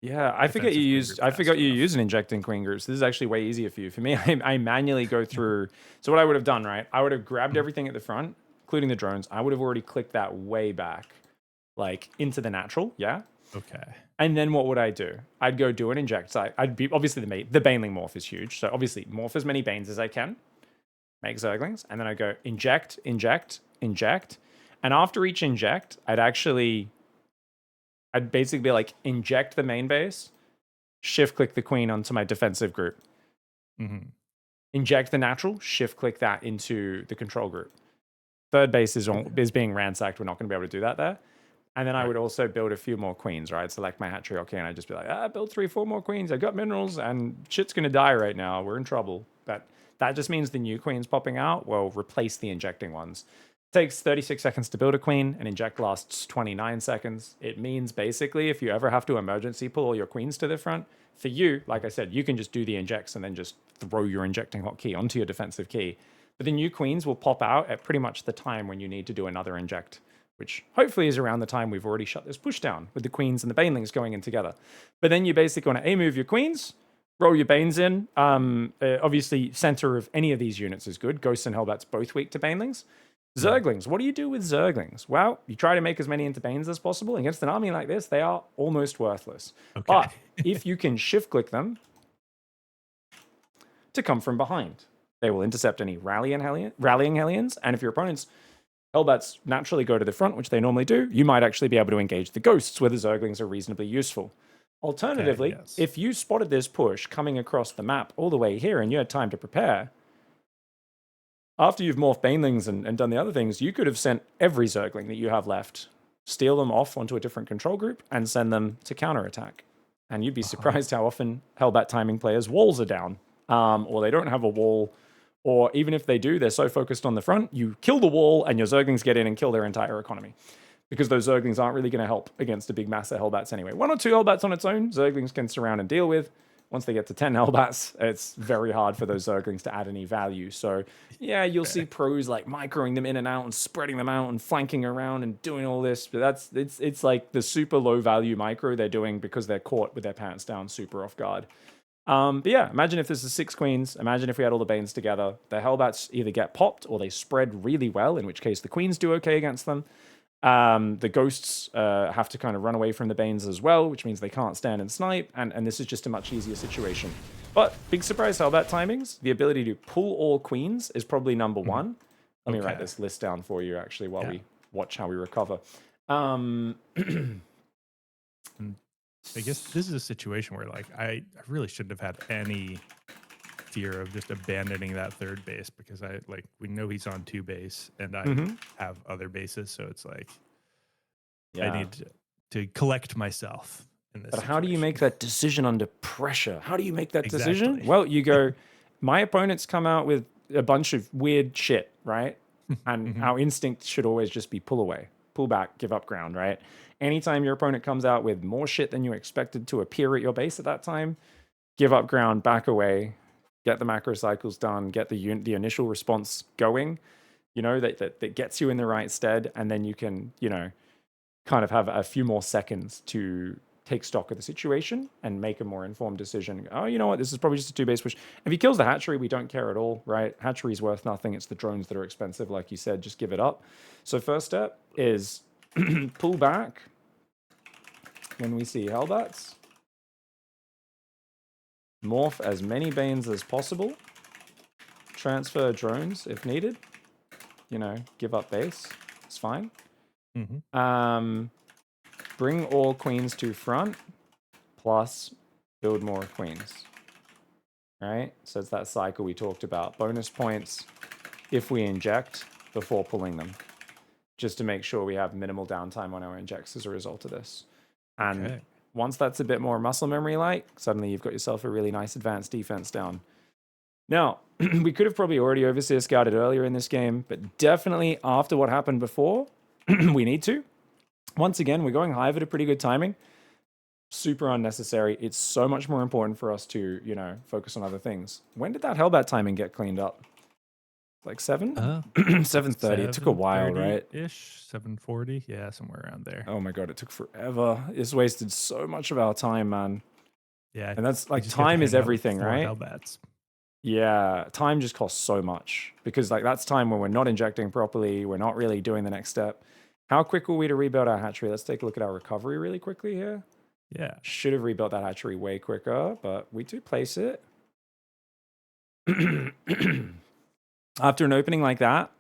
Yeah, I forget defensive you queen use. group I fast forgot you enough. use an injecting queen groups. This is actually way easier for you. For me, I manually go through. So what I would have done, right? I would have grabbed everything at the front, including the drones. I would have already clicked that way back, like into the natural. Yeah. Okay. And then what would I do? I'd go do an inject. So I'd be obviously the baneling morph is huge. So obviously morph as many banes as I can, make zerglings, and then I go inject, inject, inject, and after each inject, I'd basically be like inject the main base, shift click the queen onto my defensive group, inject the natural, shift click that into the control group. Third base is being ransacked. We're not going to be able to do that there. And then I would also build a few more queens, right? Select my hatchery, okay, and I'd just be like, build 3-4 more queens. I got minerals, and shit's gonna die right now. We're in trouble. But that just means the new queens popping out will replace the injecting ones. It takes 36 seconds to build a queen, and inject lasts 29 seconds. It means basically if you ever have to emergency pull all your queens to the front, for you, like I said, you can just do the injects and then just throw your injecting hotkey onto your defensive key. But the new queens will pop out at pretty much the time when you need to do another inject, which hopefully is around the time we've already shut this push down with the queens and the banelings going in together. But then you basically want to A-move your queens, roll your banes in. Obviously, center of any of these units is good. Ghosts and Hellbats both weak to banelings. Zerglings, what do you do with Zerglings? Well, you try to make as many into banes as possible. Against an army like this, they are almost worthless. Okay. But if you can shift-click them to come from behind, they will intercept any rallying Hellions, and if your opponent's Hellbats naturally go to the front, which they normally do, you might actually be able to engage the ghosts where the Zerglings are reasonably useful. Alternatively, if you spotted this push coming across the map all the way here and you had time to prepare, after you've morphed banelings and done the other things, you could have sent every Zergling that you have left, steal them off onto a different control group, and send them to counterattack. And you'd be surprised how often Hellbat timing players' walls are down, or they don't have a wall. Or even if they do, they're so focused on the front, you kill the wall and your Zerglings get in and kill their entire economy. Because those Zerglings aren't really going to help against a big mass of Hellbats anyway. 1 or 2 Hellbats on its own, Zerglings can surround and deal with. Once they get to 10 Hellbats, it's very hard for those Zerglings to add any value. So yeah, you'll see pros like microing them in and out and spreading them out and flanking around and doing all this. But it's like the super low value micro they're doing because they're caught with their pants down super off guard. But yeah, imagine if this is 6 queens. Imagine if we had all the banes together. The Hellbats either get popped or they spread really well, in which case the queens do okay against them. The ghosts have to kind of run away from the banes as well, which means they can't stand and snipe, and this is just a much easier situation. But big surprise Hellbat timings. The ability to pull all queens is probably number 1. Let me write this list down for you, actually, while we watch how we recover. I guess this is a situation where like I really shouldn't have had any fear of just abandoning that third base because we know he's on 2 base and I have other bases, so it's like I need to collect myself in this. But how do you make that decision under pressure? How do you make that decision? Exactly. Well, you go, my opponents come out with a bunch of weird shit, right? And our instinct should always just be pull away, pull back, give up ground, right? Anytime your opponent comes out with more shit than you expected to appear at your base at that time, give up ground, back away, get the macro cycles done, get the initial response going, that gets you in the right stead, and then you can, kind of have a few more seconds to take stock of the situation and make a more informed decision. Oh, you know what? This is probably just a 2-base push. If he kills the hatchery, we don't care at all, right? Hatchery's worth nothing. It's the drones that are expensive, like you said. Just give it up. So first step is pull back when we see Hellbats. Morph as many banes as possible. Transfer drones if needed. Give up base. It's fine. Bring all queens to front. Plus build more queens. Right? So it's that cycle we talked about. Bonus points if we inject before pulling them. Just to make sure we have minimal downtime on our injects as a result of this. And once that's a bit more muscle memory like, suddenly you've got yourself a really nice advanced defense down. Now, we could have probably already overseer scouted earlier in this game, but definitely after what happened before, we need to. Once again, we're going hive at a pretty good timing. super unnecessary. It's so much more important for us to, you know, focus on other things. When did that Hellbat timing get cleaned up? Like 7? 7:30. It took a while, right? Ish, 7:40. Yeah, somewhere around there. Oh my god, it took forever. It's wasted so much of our time, man. Yeah, And that's we like just get to time is hang out with everything, 4 right? Hellbats. Yeah, time just costs so much because like that's time when we're not injecting properly, we're not really doing the next step. How quick were we to rebuild our hatchery? Let's take a look at our recovery really quickly here. Yeah. Should have rebuilt that hatchery way quicker, but we do place it. After an opening like that,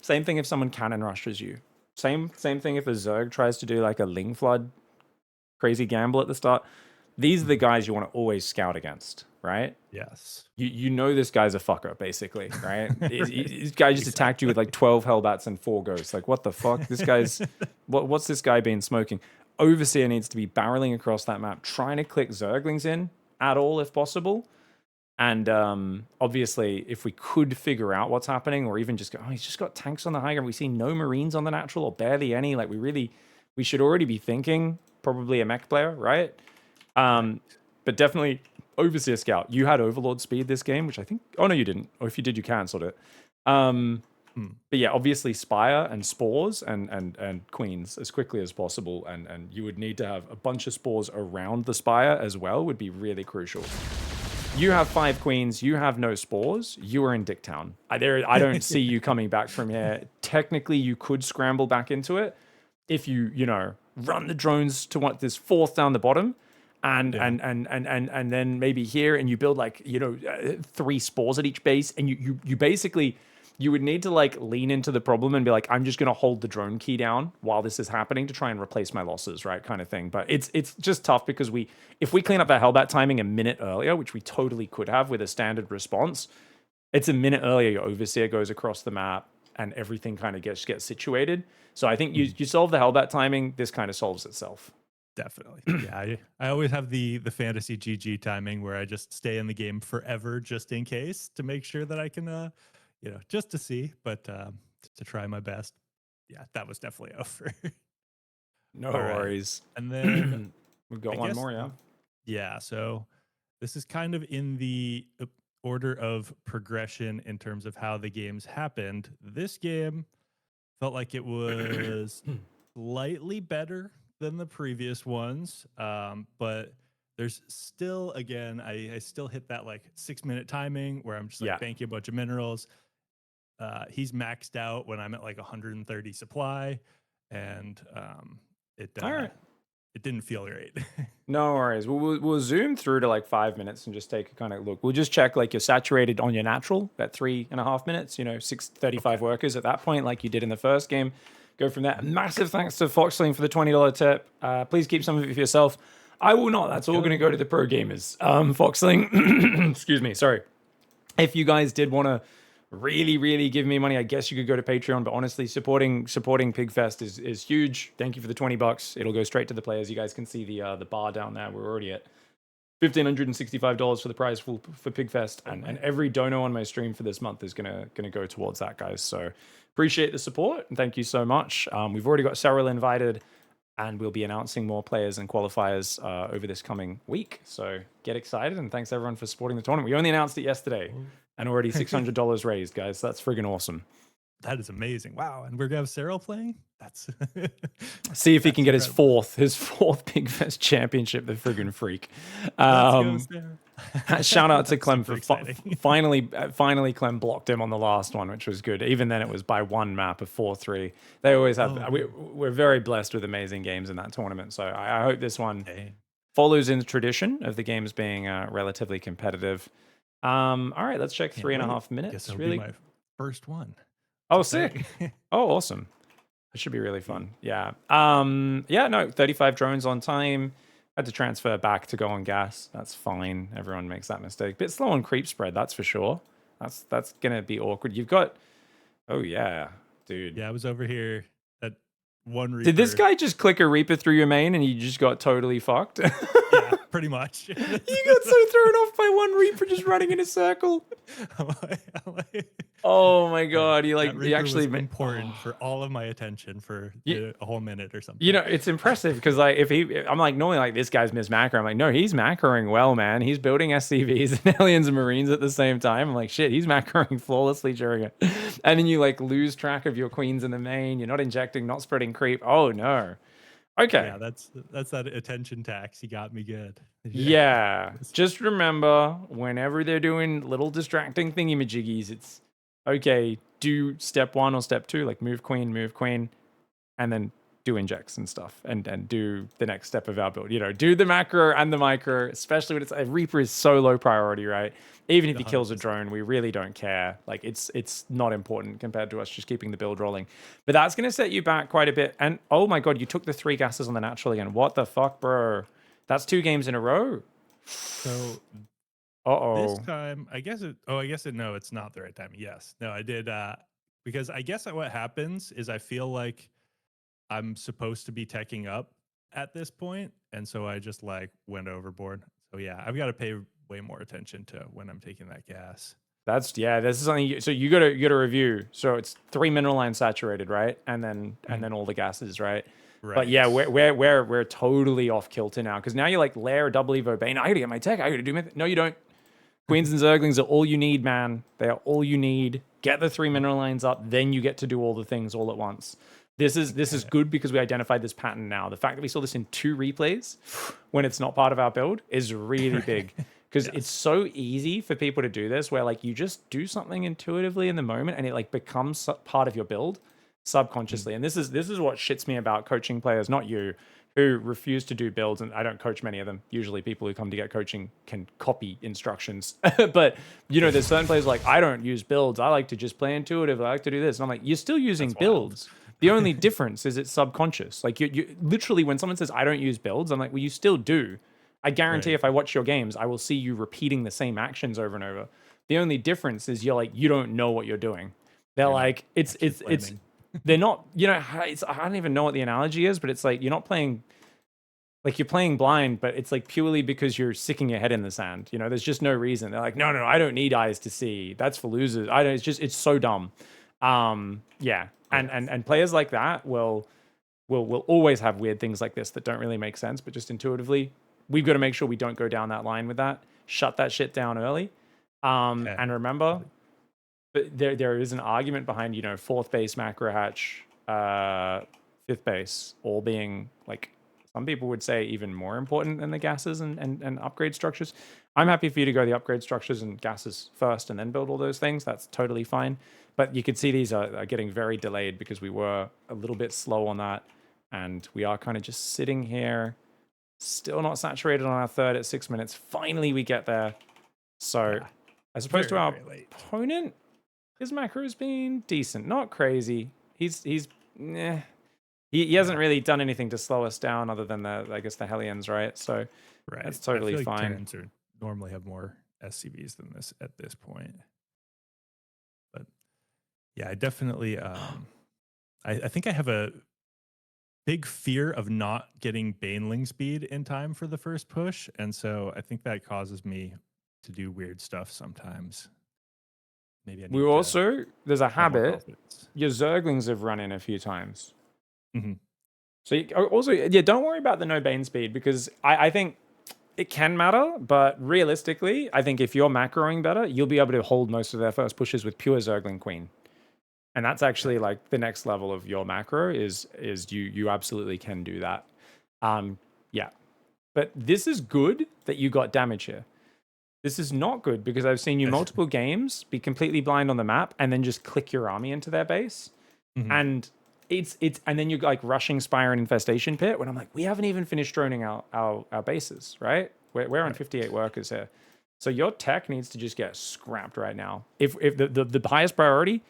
same thing if someone cannon rushes you. Same thing if a Zerg tries to do like a Ling Flood crazy gamble at the start. These are the guys you want to always scout against, right? Yes. You know this guy's a fucker, basically, right? This guy just attacked you with like 12 Hellbats and 4 Ghosts. Like, what the fuck? This guy's... what's this guy been smoking? Overseer needs to be barreling across that map, trying to click Zerglings in at all if possible. And obviously, if we could figure out what's happening, or even just go, oh, he's just got tanks on the high ground. We see no Marines on the natural, or barely any. Like, we should already be thinking probably a mech player, right? But definitely Overseer Scout. You had Overlord speed this game, which I think... Oh, no, you didn't. Or if you did, you cancelled it. But yeah, obviously Spire and Spores and Queens as quickly as possible. And you would need to have a bunch of Spores around the Spire as well would be really crucial. You have 5 Queens. You have no Spores. You are in Dicktown. I don't see you coming back from here. Technically, you could scramble back into it if you know, run the drones to what this 4th down the bottom. And then maybe here, and you build like, you know, 3 Spores at each base, and you basically, you would need to like lean into the problem and be like, I'm just going to hold the drone key down while this is happening to try and replace my losses, right, kind of thing. But it's just tough because if we clean up that Hellbat timing a minute earlier, which we totally could have with a standard response, it's a minute earlier, your Overseer goes across the map and everything kind of gets situated. So I think you solve the Hellbat timing, this kind of solves itself. Definitely. Yeah, I always have the fantasy GG timing where I just stay in the game forever just in case to make sure that I can, you know, just to see, but to try my best. Yeah, that was definitely over. No worries. And then we've got one more, yeah. Yeah, so this is kind of in the order of progression in terms of how the games happened. This game felt like it was slightly better than the previous ones, but there's still, again, I still hit that like 6-minute timing where I'm just like banking a bunch of minerals. He's maxed out when I'm at like 130 supply, and it didn't feel great. No worries. We'll zoom through to like 5 minutes and just take a kind of look. We'll just check like you're saturated on your natural at 3.5 minutes. You know, 635 workers at that point, like you did in the first game. Go from there. Massive thanks to Foxling for the $20 tip. Please keep some of it for yourself. I will not. That's all going to go to the pro gamers. Foxling, excuse me. Sorry. If you guys did want to really give me money, I guess you could go to Patreon. But honestly, supporting Pigfest is huge. Thank you for the $20. It'll go straight to the players. You guys can see the bar down there. We're already at $1,565 for the prize for Pigfest, and every dono on my stream for this month is gonna go towards that, guys. So appreciate the support and thank you so much. We've already got Cyril invited, and we'll be announcing more players and qualifiers over this coming week. So get excited, and thanks everyone for supporting the tournament. We only announced it yesterday, and already $600 raised, guys. That's friggin' awesome. That is amazing. Wow. And we're going to have Cyril playing? That's see if he can get his fourth Pigfest championship, the friggin' freak. Shout out to Clem for finally Clem blocked him on the last one, which was good. Even then it was by 1 map of 4-3. They always have we're very blessed with amazing games in that tournament. So I hope this one follows in the tradition of the games being relatively competitive. All right, let's check 3.5 minutes. Guess that'll be my first one. Oh, sick. Oh, awesome. It should be really fun. Yeah. No, 35 drones on time. Had to transfer back to go on gas. That's fine. Everyone makes that mistake. Bit slow on creep spread, that's for sure. That's going to be awkward. You've got... Oh, yeah, dude. Yeah, I was over here at one Reaper. Did this guy just click a Reaper through your main and you just got totally fucked? Yeah. Pretty much. You got so thrown off by one Reaper just running in a circle. Oh my god! You like that you Reaper actually was important for all of my attention for a whole minute or something. You know, it's impressive because like I'm like normally like this guy's missed macro. I'm like, no, he's macroing well, man. He's building SCVs and aliens and marines at the same time. I'm like, shit, he's macroing flawlessly during it. And then you like lose track of your queens in the main. You're not injecting, not spreading creep. Oh no. Okay. Yeah, that's that attention tax. You got me good. Yeah. Just remember, whenever they're doing little distracting thingy-majiggies, it's okay, do step 1 or step 2, like move queen, and then do injects and stuff, and do the next step of our build. You know, do the macro and the micro, especially when it's a Reaper is so low priority, right? Even if he kills a drone, we really don't care. Like it's not important compared to us just keeping the build rolling. But that's going to set you back quite a bit. And oh my god, you took the 3 gases on the natural again. What the fuck, bro? That's 2 games in a row. So this time, I guess it. Oh, I guess it. No, it's not the right time. Yes, no, I did. Because I guess what happens is I feel like I'm supposed to be teching up at this point, and so I just like went overboard. So yeah, I've got to pay way more attention to when I'm taking that gas. This is something. So you gotta review. So it's 3 mineral lines saturated, right? And then all the gases, right? Right. But yeah, we're totally off kilter now because now you're like layer double evo bane. I gotta get my tech. I gotta do my no, you don't. Queens and Zerglings are all you need, man. They are all you need. Get the 3 mineral lines up, then you get to do all the things all at once. This is good because we identified this pattern now. The fact that we saw this in 2 replays when it's not part of our build is really big. Because it's so easy for people to do this where like you just do something intuitively in the moment and it like becomes part of your build subconsciously. And this is what shits me about coaching players, not you, who refuse to do builds. And I don't coach many of them. Usually people who come to get coaching can copy instructions. But you know, there's certain players like, I don't use builds. I like to just play intuitive. I like to do this. And I'm like, you're still using builds. The only difference is it's subconscious. Like you literally, when someone says, I don't use builds, I'm like, well, you still do. I guarantee if I watch your games, I will see you repeating the same actions over and over. The only difference is you're like, you don't know what you're doing. They're like, it's they're not, you know, I don't even know what the analogy is, but it's like, you're not playing, like you're playing blind, but it's like purely because you're sticking your head in the sand. You know, there's just no reason. They're like, no, I don't need eyes to see. That's for losers. It's so dumb. Yeah. And players like that will always have weird things like this that don't really make sense, but just intuitively, we've got to make sure we don't go down that line with that. Shut that shit down early. And remember, but there is an argument behind, you know, 4th base macro hatch, 5th base, all being like, some people would say even more important than the gases and upgrade structures. I'm happy for you to go the upgrade structures and gases first and then build all those things. That's totally fine. But you can see these are getting very delayed because we were a little bit slow on that. And we are kind of just sitting here, still not saturated on our 3rd at 6 minutes. Finally, we get there. So as opposed to our opponent, his macro has been decent, not crazy. He hasn't really done anything to slow us down other than I guess the Hellions, right? So that's totally fine. Terrans normally have more SCVs than this at this point. But yeah, I definitely I think I have a big fear of not getting Baneling speed in time for the first push, and so I think that causes me to do weird stuff sometimes. Maybe I need there's a habit. Your Zerglings have run in a few times. Mm-hmm. So don't worry about the no Bane speed because I think it can matter, but realistically, I think if you're macroing better, you'll be able to hold most of their first pushes with pure Zergling Queen. And that's actually like the next level of your macro is you absolutely can do that. Yeah. But this is good that you got damage here. This is not good because I've seen you multiple games be completely blind on the map and then just click your army into their base. Mm-hmm. And and then you're like rushing Spire and Infestation Pit when I'm like, we haven't even finished droning our bases, right? We're on 58 workers here. So your tech needs to just get scrapped right now. If the highest priority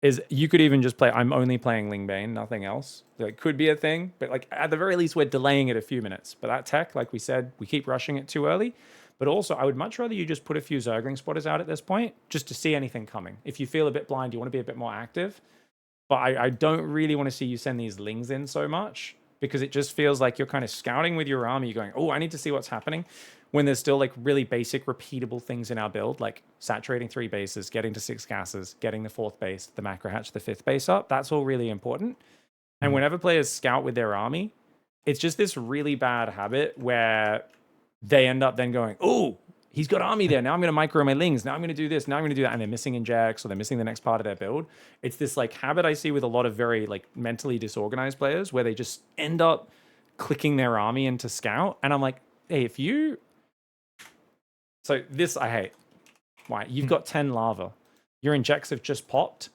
is you could even just play, I'm only playing Lingbane, nothing else. It could be a thing, but like at the very least, we're delaying it a few minutes. But that tech, like we said, we keep rushing it too early. But also, I would much rather you just put a few Zergling spotters out at this point, just to see anything coming. If you feel a bit blind, you want to be a bit more active. But I don't really want to see you send these Lings in so much, because it just feels like you're kind of scouting with your army. You're going, oh, I need to see what's happening. When there's still like really basic, repeatable things in our build, like saturating 3 bases, getting to 6 gases, getting the 4th base, the macro hatch, the 5th base up. That's all really important. And whenever players scout with their army, it's just this really bad habit where they end up then going, oh, he's got army there. Now I'm going to micro my lings. Now I'm going to do this. Now I'm going to do that. And they're missing injects or they're missing the next part of their build. It's this like habit I see with a lot of very like mentally disorganized players where they just end up clicking their army into scout. And I'm like, hey, if you... So this I hate. Why? You've got 10 lava. Your injects have just popped.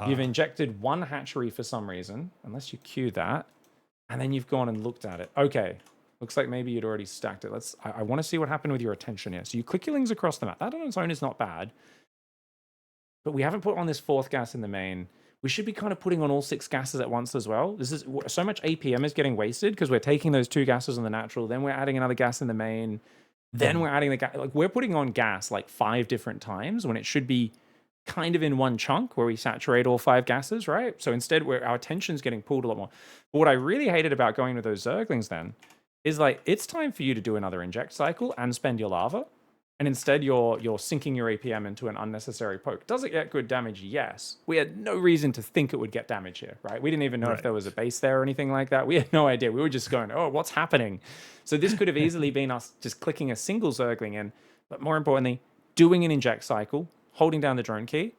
You've injected 1 hatchery for some reason, unless you queue that. And then you've gone and looked at it. Okay. Looks like maybe you'd already stacked it. I want to see what happened with your attention here. So you click your lings across the map. That on its own is not bad. But we haven't put on this 4th gas in the main. We should be kind of putting on all 6 gases at once as well. This is so much APM is getting wasted because we're taking those 2 gases on the natural. Then we're adding another gas in the main. Then we're adding the gas. Like we're putting on gas like 5 different times when it should be kind of in one chunk where we saturate all 5 gases, right? So instead, our attention's getting pulled a lot more. But what I really hated about going with those Zerglings then is like, it's time for you to do another inject cycle and spend your lava. And instead, you're sinking your APM into an unnecessary poke. Does it get good damage? Yes. We had no reason to think it would get damage here, right? We didn't even know if there was a base there or anything like that. We had no idea. We were just going, oh, what's happening? So this could have easily been us just clicking a single Zergling in, but more importantly, doing an inject cycle, holding down the drone key,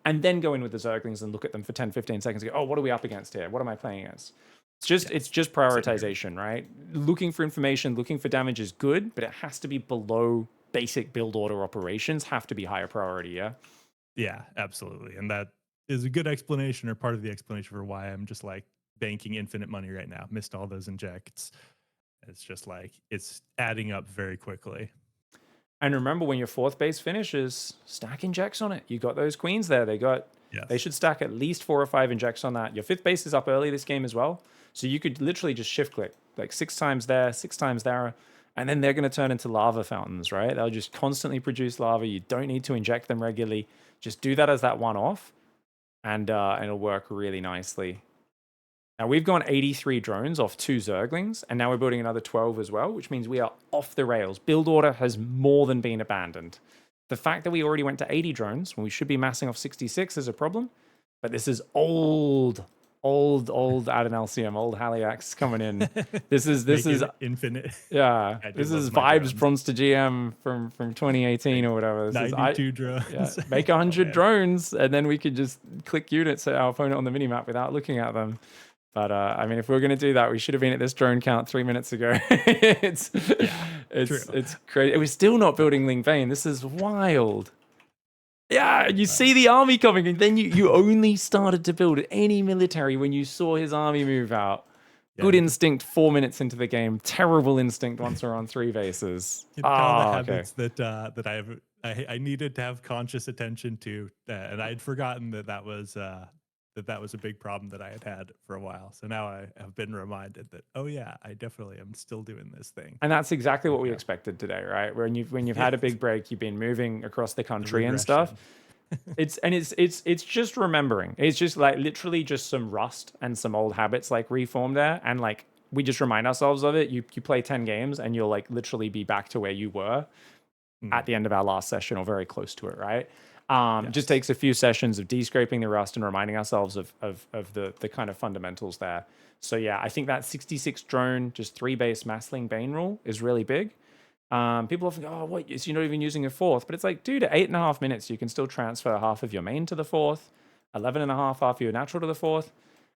and then go in with the Zerglings and look at them for 10, 15 seconds and go, oh, what are we up against here? What am I playing against? It's just prioritization, right? Looking for information, looking for damage is good, but it has to be below basic build order operations, have to be higher priority, yeah? Yeah, absolutely. And that is a good explanation or part of the explanation for why I'm just like banking infinite money right now. Missed all those injects. It's just like, it's adding up very quickly. And remember, when your 4th base finishes, stack injects on it. You got those queens there. They should stack at least 4 or 5 injects on that. Your 5th base is up early this game as well. So you could literally just shift click, like 6 times there, 6 times there, and then they're going to turn into lava fountains, right? They'll just constantly produce lava. You don't need to inject them regularly. Just do that as that one-off, and it'll work really nicely. Now, we've gone 83 drones off 2 Zerglings, and now we're building another 12 as well, which means we are off the rails. Build order has more than been abandoned. The fact that we already went to 80 drones when we should be massing off 66 is a problem, but this is old Adon LCM, old Haliax coming in. This is infinite. Yeah, this is vibes bronze to GM from 2018 or whatever. This 92 drones. Yeah, make 100 drones, and then we could just click units at our opponent on the minimap without looking at them. But I mean, if we we're going to do that, we should have been at this drone count 3 minutes ago. it's crazy. We're still not building Ling Bane. This is wild. Yeah, you see the army coming, and then you only started to build any military when you saw his army move out. Yeah. Good instinct 4 minutes into the game. Terrible instinct once we're on 3 bases. The habits that I needed to have conscious attention to, and I had forgotten that was a big problem that I had for a while. So now I have been reminded that, oh yeah, I definitely am still doing this thing. And that's exactly what we expected today, right? When you've had a big break, you've been moving across the country and stuff. It's just remembering. It's just like literally just some rust and some old habits like reformed there. And like we just remind ourselves of it. You play 10 games and you'll like literally be back to where you were at the end of our last session or very close to it, right? It just takes a few sessions of de-scraping the rust and reminding ourselves of the kind of fundamentals there. So yeah, I think that 66 drone, just 3 base Massling Bane rule is really big. People often go, oh, what? So you're not even using a 4th. But it's like, dude, at 8.5 minutes, you can still transfer half of your main to the 4th, 11.5 half of your natural to the 4th.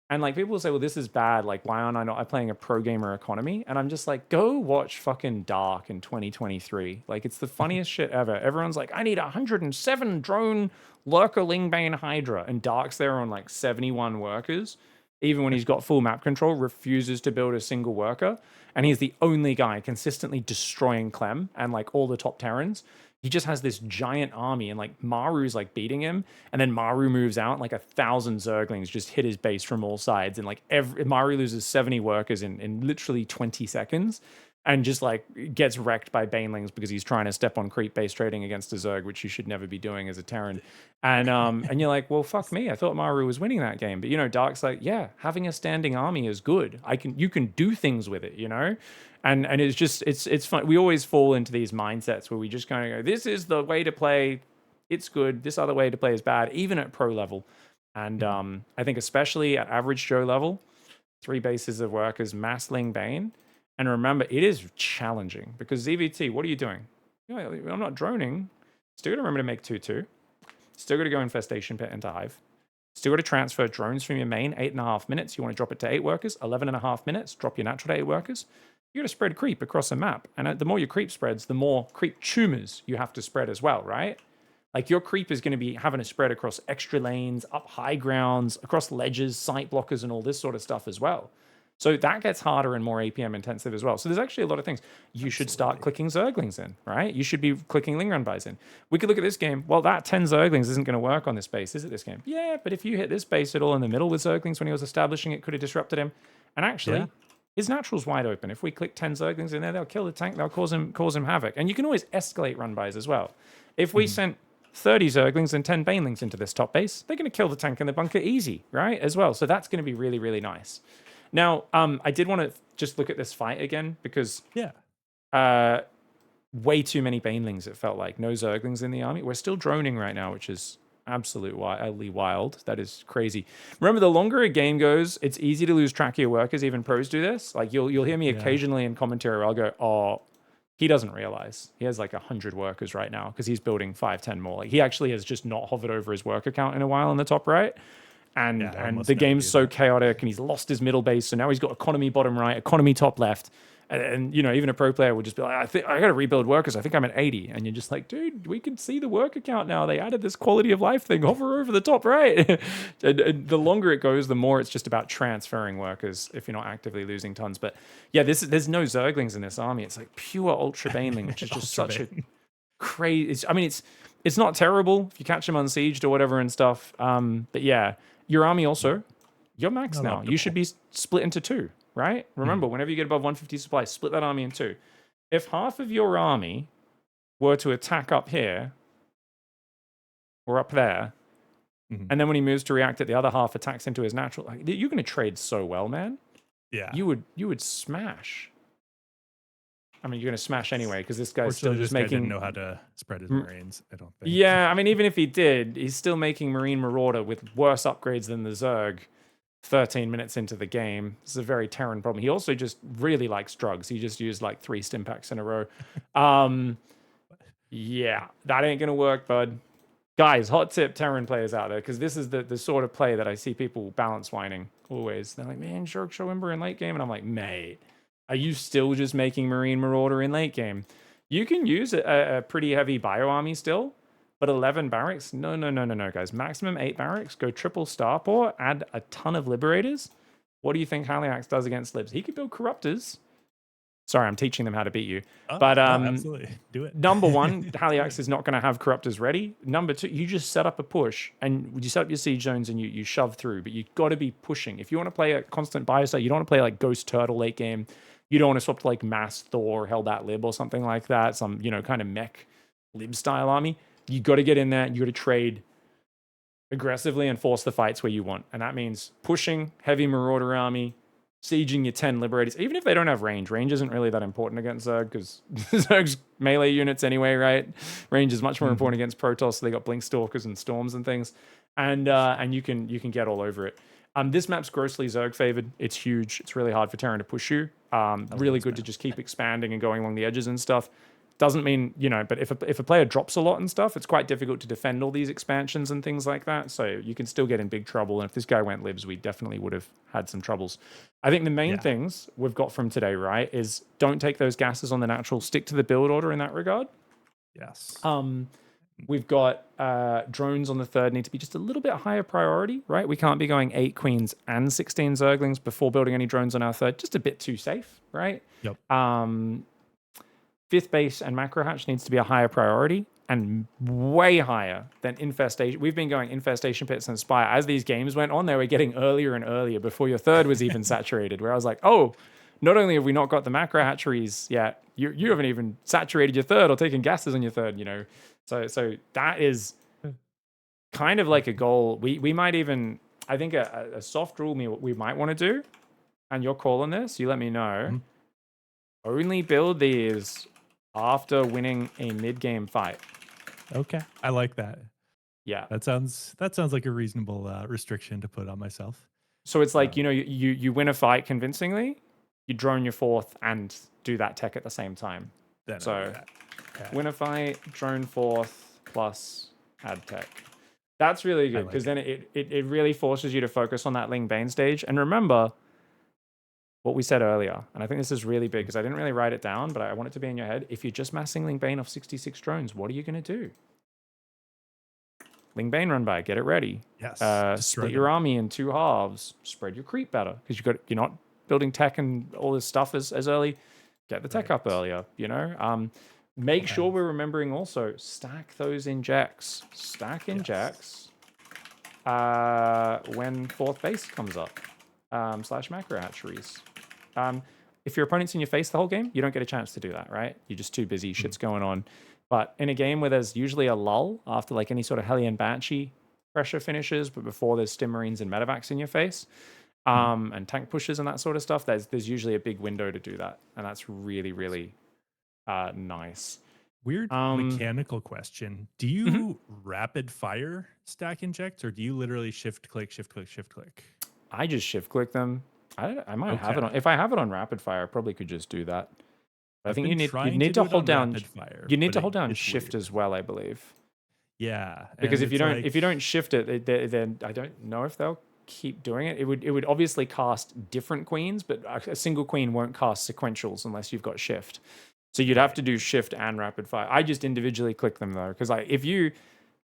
And like people say, well, this is bad. Like, why aren't I not playing a pro gamer economy? And I'm just like, go watch fucking Dark in 2023. Like, it's the funniest shit ever. Everyone's like, I need 107 drone lurker Lingbane Hydra. And Dark's there on like 71 workers. Even when he's got full map control, refuses to build a single worker. And he's the only guy consistently destroying Clem and like all the top Terrans. He just has this giant army, and like Maru's like beating him, and then Maru moves out, and like 1,000 Zerglings just hit his base from all sides, and like Maru loses 70 workers in literally 20 seconds, and just like gets wrecked by banelings because he's trying to step on creep base trading against a Zerg, which you should never be doing as a Terran. And you're like, well, fuck me. I thought Maru was winning that game. But, you know, Dark's like, yeah, having a standing army is good. You can do things with it, you know? And it's just, it's fun. We always fall into these mindsets where we just kind of go, this is the way to play. It's good. This other way to play is bad, even at pro level. And I think especially at average Joe level, 3 bases of workers, Massling, Bane. And remember, it is challenging because ZvT, what are you doing? I'm not droning. Still got to remember to make 2-2. Still got to go Infestation Pit into Hive. Still got to transfer drones from your main, 8.5 minutes. You want to drop it to 8 workers, 11.5 minutes, drop your natural to 8 workers. You got to spread creep across a map. And the more your creep spreads, the more creep tumors you have to spread as well, right? Like your creep is going to be having to spread across extra lanes, up high grounds, across ledges, site blockers, and all this sort of stuff as well. So that gets harder and more APM intensive as well. So there's actually a lot of things. You should start clicking Zerglings in, right? You should be clicking Ling Run buys in. We could look at this game. Well, that 10 Zerglings isn't going to work on this base, is it, this game? Yeah, but if you hit this base at all in the middle with Zerglings when he was establishing it, could have disrupted him. And actually, his natural's wide open. If we click 10 Zerglings in there, they'll kill the tank. They'll cause him havoc. And you can always escalate run buys as well. If we sent 30 Zerglings and 10 Banelings into this top base, they're going to kill the tank in the bunker easy, right? As well. So that's going to be really, really nice. Now, I did want to just look at this fight again because way too many Banelings, it felt like. No Zerglings in the army. We're still droning right now, which is absolutely wild. That is crazy. Remember, the longer a game goes, it's easy to lose track of your workers. Even pros do this. Like, you'll hear me occasionally in commentary where I'll go, oh, he doesn't realize. He has like 100 workers right now because he's building 5-10 more. Like, he actually has just not hovered over his worker count in a while in the top right. And the game's so chaotic, and he's lost his middle base, so now he's got economy bottom right, economy top left, and you know, even a pro player would just be like, I got to rebuild workers. I think I'm at 80, and you're just like, dude, we can see the worker count now. They added this quality of life thing. Hover over the top right. and the longer it goes, the more it's just about transferring workers if you're not actively losing tons. But yeah, there's no Zerglings in this army. It's like pure Ultra Baneling, which is just such a crazy. I mean, it's not terrible if you catch them unsieged or whatever and stuff. But yeah. Your army also, you're max now. You should be split into 2, right? Remember, whenever you get above 150 supply, split that army in 2. If half of your army were to attack up here or up there, and then when he moves to react it, the other half attacks into his natural, like, you're going to trade so well, man. Yeah. You would smash. I mean, you're going to smash anyway because this guy's still just making. Didn't know how to spread his Marines, I don't think. Yeah, I mean, even if he did, he's still making Marine Marauder with worse upgrades than the Zerg 13 minutes into the game. This is a very Terran problem. He also just really likes drugs. He just used like 3 stim packs in a row. Yeah, that ain't going to work, bud. Guys, hot tip Terran players out there, because this is the sort of play that I see people balance whining always. They're like, man, Zerg show Ember in late game. And I'm like, mate. Are you still just making Marine Marauder in late game? You can use a pretty heavy bio army still, but 11 barracks? No, guys. Maximum 8 barracks. Go triple Starport. Add a ton of Liberators. What do you think Haliax does against Libs? He could build Corruptors. Sorry, I'm teaching them how to beat you. But absolutely. Do it. Number 1, Haliax is not going to have Corruptors ready. Number 2, you just set up a push, and you set up your siege zones and you shove through, but you've got to be pushing. If you want to play a constant biosite, you don't want to play like Ghost Turtle late game. You don't want to swap to like Mass Thor, Hellbat Lib or something like that. Some, you know, kind of mech Lib style army. You got to get in there. You got to trade aggressively and force the fights where you want. And that means pushing heavy Marauder army, sieging your 10 Liberators, even if they don't have range. Range isn't really that important against Zerg because Zerg's melee units anyway, right? Range is much more important against PROTOSS. So they got Blink Stalkers and Storms and things. And you can get all over it. This map's grossly Zerg favored. It's huge. It's really hard for Terran to push you. Really good to just keep expanding and going along the edges and stuff. Doesn't mean, you know, but if a player drops a lot and stuff, it's quite difficult to defend all these expansions and things like that. So you can still get in big trouble. And if this guy went Libs, we definitely would have had some troubles. I think the main things we've got from today, right, is don't take those gases on the natural. Stick to the build order in that regard. Yes. We've got drones on the 3rd need to be just a little bit higher priority, right? We can't be going 8 queens and 16 Zerglings before building any drones on our 3rd. Just a bit too safe, right? Yep. 5th base and macro hatch needs to be a higher priority and way higher than infestation. We've been going infestation pits and spire. As these games went on, they were getting earlier and earlier before your 3rd was even saturated, where I was like, oh, not only have we not got the macro hatcheries yet, you haven't even saturated your third or taken gases on your third, you know. So that is kind of like a goal. We might even, I think a soft rule we might want to do, and you're calling this, you let me know. Mm-hmm. Only build these after winning a mid-game fight. Okay, I like that. Yeah. That sounds like a reasonable restriction to put on myself. So it's like, you know, you win a fight convincingly, you drone your fourth and do that tech at the same time. Then So okay. win a fight, drone fourth, plus add tech. That's really good, because then it really forces you to focus on that Ling Bane stage. And remember what we said earlier, and I think this is really big because I didn't really write it down, but I want it to be in your head. If you're just massing Ling Bane off 66 drones, what are you going to do? Ling Bane run by, get it ready. Yes. Split your army in 2 halves. Spread your creep better, because you're not building tech and all this stuff as early. Get the tech up earlier, you know. Make sure we're remembering also, stack those injects. Stack injects when 4th base comes up. / macro hatcheries. If your opponent's in your face the whole game, you don't get a chance to do that, right? You're just too busy, shit's going on. But in a game where there's usually a lull after like any sort of Hellion Banshee pressure finishes, but before there's Stim Marines and Medevacs in your face, and tank pushes and that sort of stuff, there's usually a big window to do that. And that's really, really nice. Weird mechanical question. Do you rapid fire stack inject, or do you literally shift click? I just shift click them. I might have it on. If I have it on rapid fire, I probably could just do that. I think you need to hold down. You need to hold down shift as well, I believe. Yeah, because if you don't shift it, then I don't know if they'll keep doing it. It would obviously cast different queens, but a single queen won't cast sequentials unless you've got shift. So you'd have to do shift and rapid fire. I just individually click them though, because if you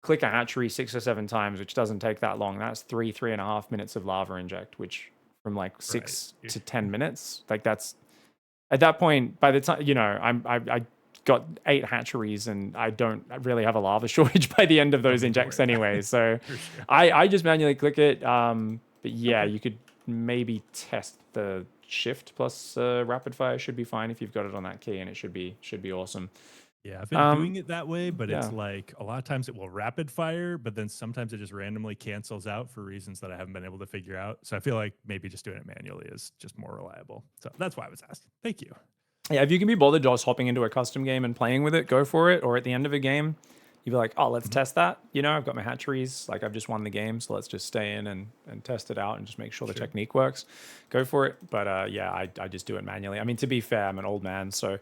click a hatchery 6 or 7 times, which doesn't take that long, that's 3.5 minutes of lava inject, which from like 6 to 10 minutes, like that's at that point. By the time I got 8 hatcheries and I don't really have a lava shortage by the end of those injects anyway. So sure. I just manually click it. But yeah, you could maybe test the shift plus rapid fire should be fine if you've got it on that key, and it should be awesome. Yeah, I've been doing it that way, but it's like a lot of times it will rapid fire, but then sometimes it just randomly cancels out for reasons that I haven't been able to figure out. So I feel like maybe just doing it manually is just more reliable. So that's why I was asking. Thank you. Yeah, if you can be bothered just hopping into a custom game and playing with it, go for it. Or at the end of a game, you'd be like, oh, let's test that. You know, I've got my hatcheries, like I've just won the game, so let's just stay in and test it out and just make sure the technique works. Go for it. But yeah, I just do it manually. I mean, to be fair, I'm an old man, so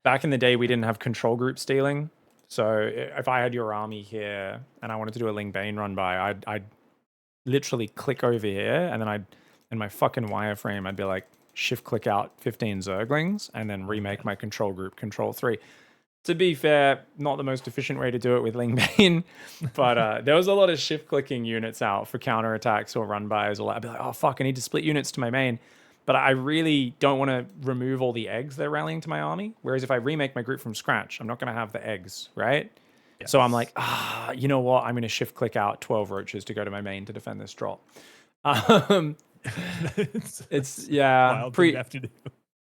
back in the day, we didn't have control group stealing. So if I had your army here and I wanted to do a Ling Bane run by, I'd literally click over here, and then in my fucking wireframe, I'd be like, shift click out 15 Zerglings and then remake my control group control 3. To be fair, not the most efficient way to do it with Ling Bane, but there was a lot of shift clicking units out for counterattacks or run bys. I'd be like, oh fuck, I need to split units to my main. But I really don't want to remove all the eggs they're rallying to my army. Whereas if I remake my group from scratch, I'm not going to have the eggs, right? Yes. So I'm like, you know what? I'm going to shift click out 12 roaches to go to my main to defend this drop. It's yeah,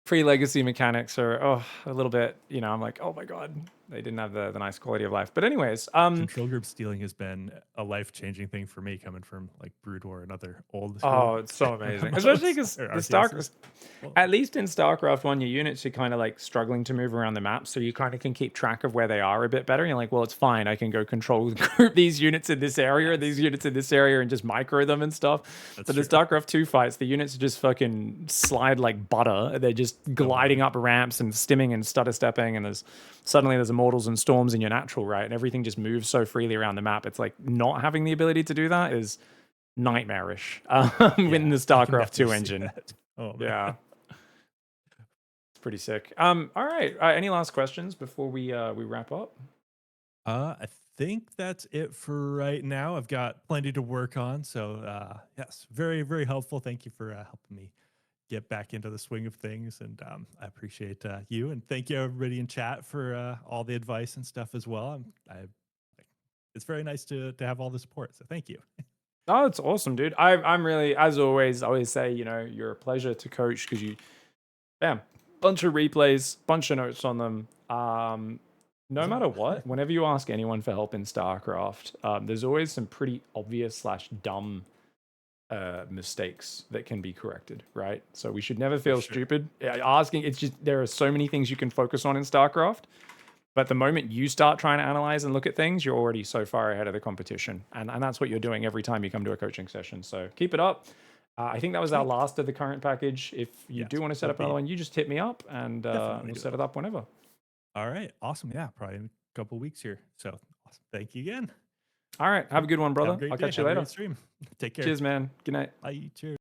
pre-legacy mechanics are a little bit, I'm like, oh my god, they didn't have the nice quality of life. But anyways, control group stealing has been a life-changing thing for me, coming from like Brood War and other old school. Oh, it's so amazing. Especially because the Starcraft, at least in Starcraft 1, your units are kind of like struggling to move around the map, so you kind of can keep track of where they are a bit better. And you're like, well, it's fine, I can go control group these units in this area, these units in this area, and just micro them and stuff. But the Starcraft 2 fights, the units just fucking slide like butter. They're just gliding up ramps and stimming and stutter stepping, and suddenly there's immortals and storms in your natural, right? And everything just moves so freely around the map. It's like not having the ability to do that is nightmarish in the Starcraft 2 engine. Oh, man. Yeah. It's pretty sick. All right. Any last questions before we wrap up? I think that's it for right now. I've got plenty to work on. So yes, very, very helpful. Thank you for helping me get back into the swing of things, and I appreciate you, and thank you everybody in chat for all the advice and stuff as well. It's very nice to have all the support, so thank you. Oh, it's awesome, dude. I'm really, as always, I always say, you're a pleasure to coach, because Bam. Bunch of replays, bunch of notes on them. No matter what, whenever you ask anyone for help in StarCraft, there's always some pretty obvious / dumb mistakes that can be corrected, right? So we should never feel stupid asking. It's just there are so many things you can focus on in StarCraft, but the moment you start trying to analyze and look at things, you're already so far ahead of the competition, and that's what you're doing every time you come to a coaching session. So keep it up. I think that was our last of the current package. If you do want to set up another one, you just hit me up and we'll set it up whenever. All right. Awesome. Yeah. Probably in a couple weeks here. So awesome. Thank you again. All right. Have a good one, brother. I'll catch you later. Stream. Take care. Cheers, man. Good night. Bye. Cheers.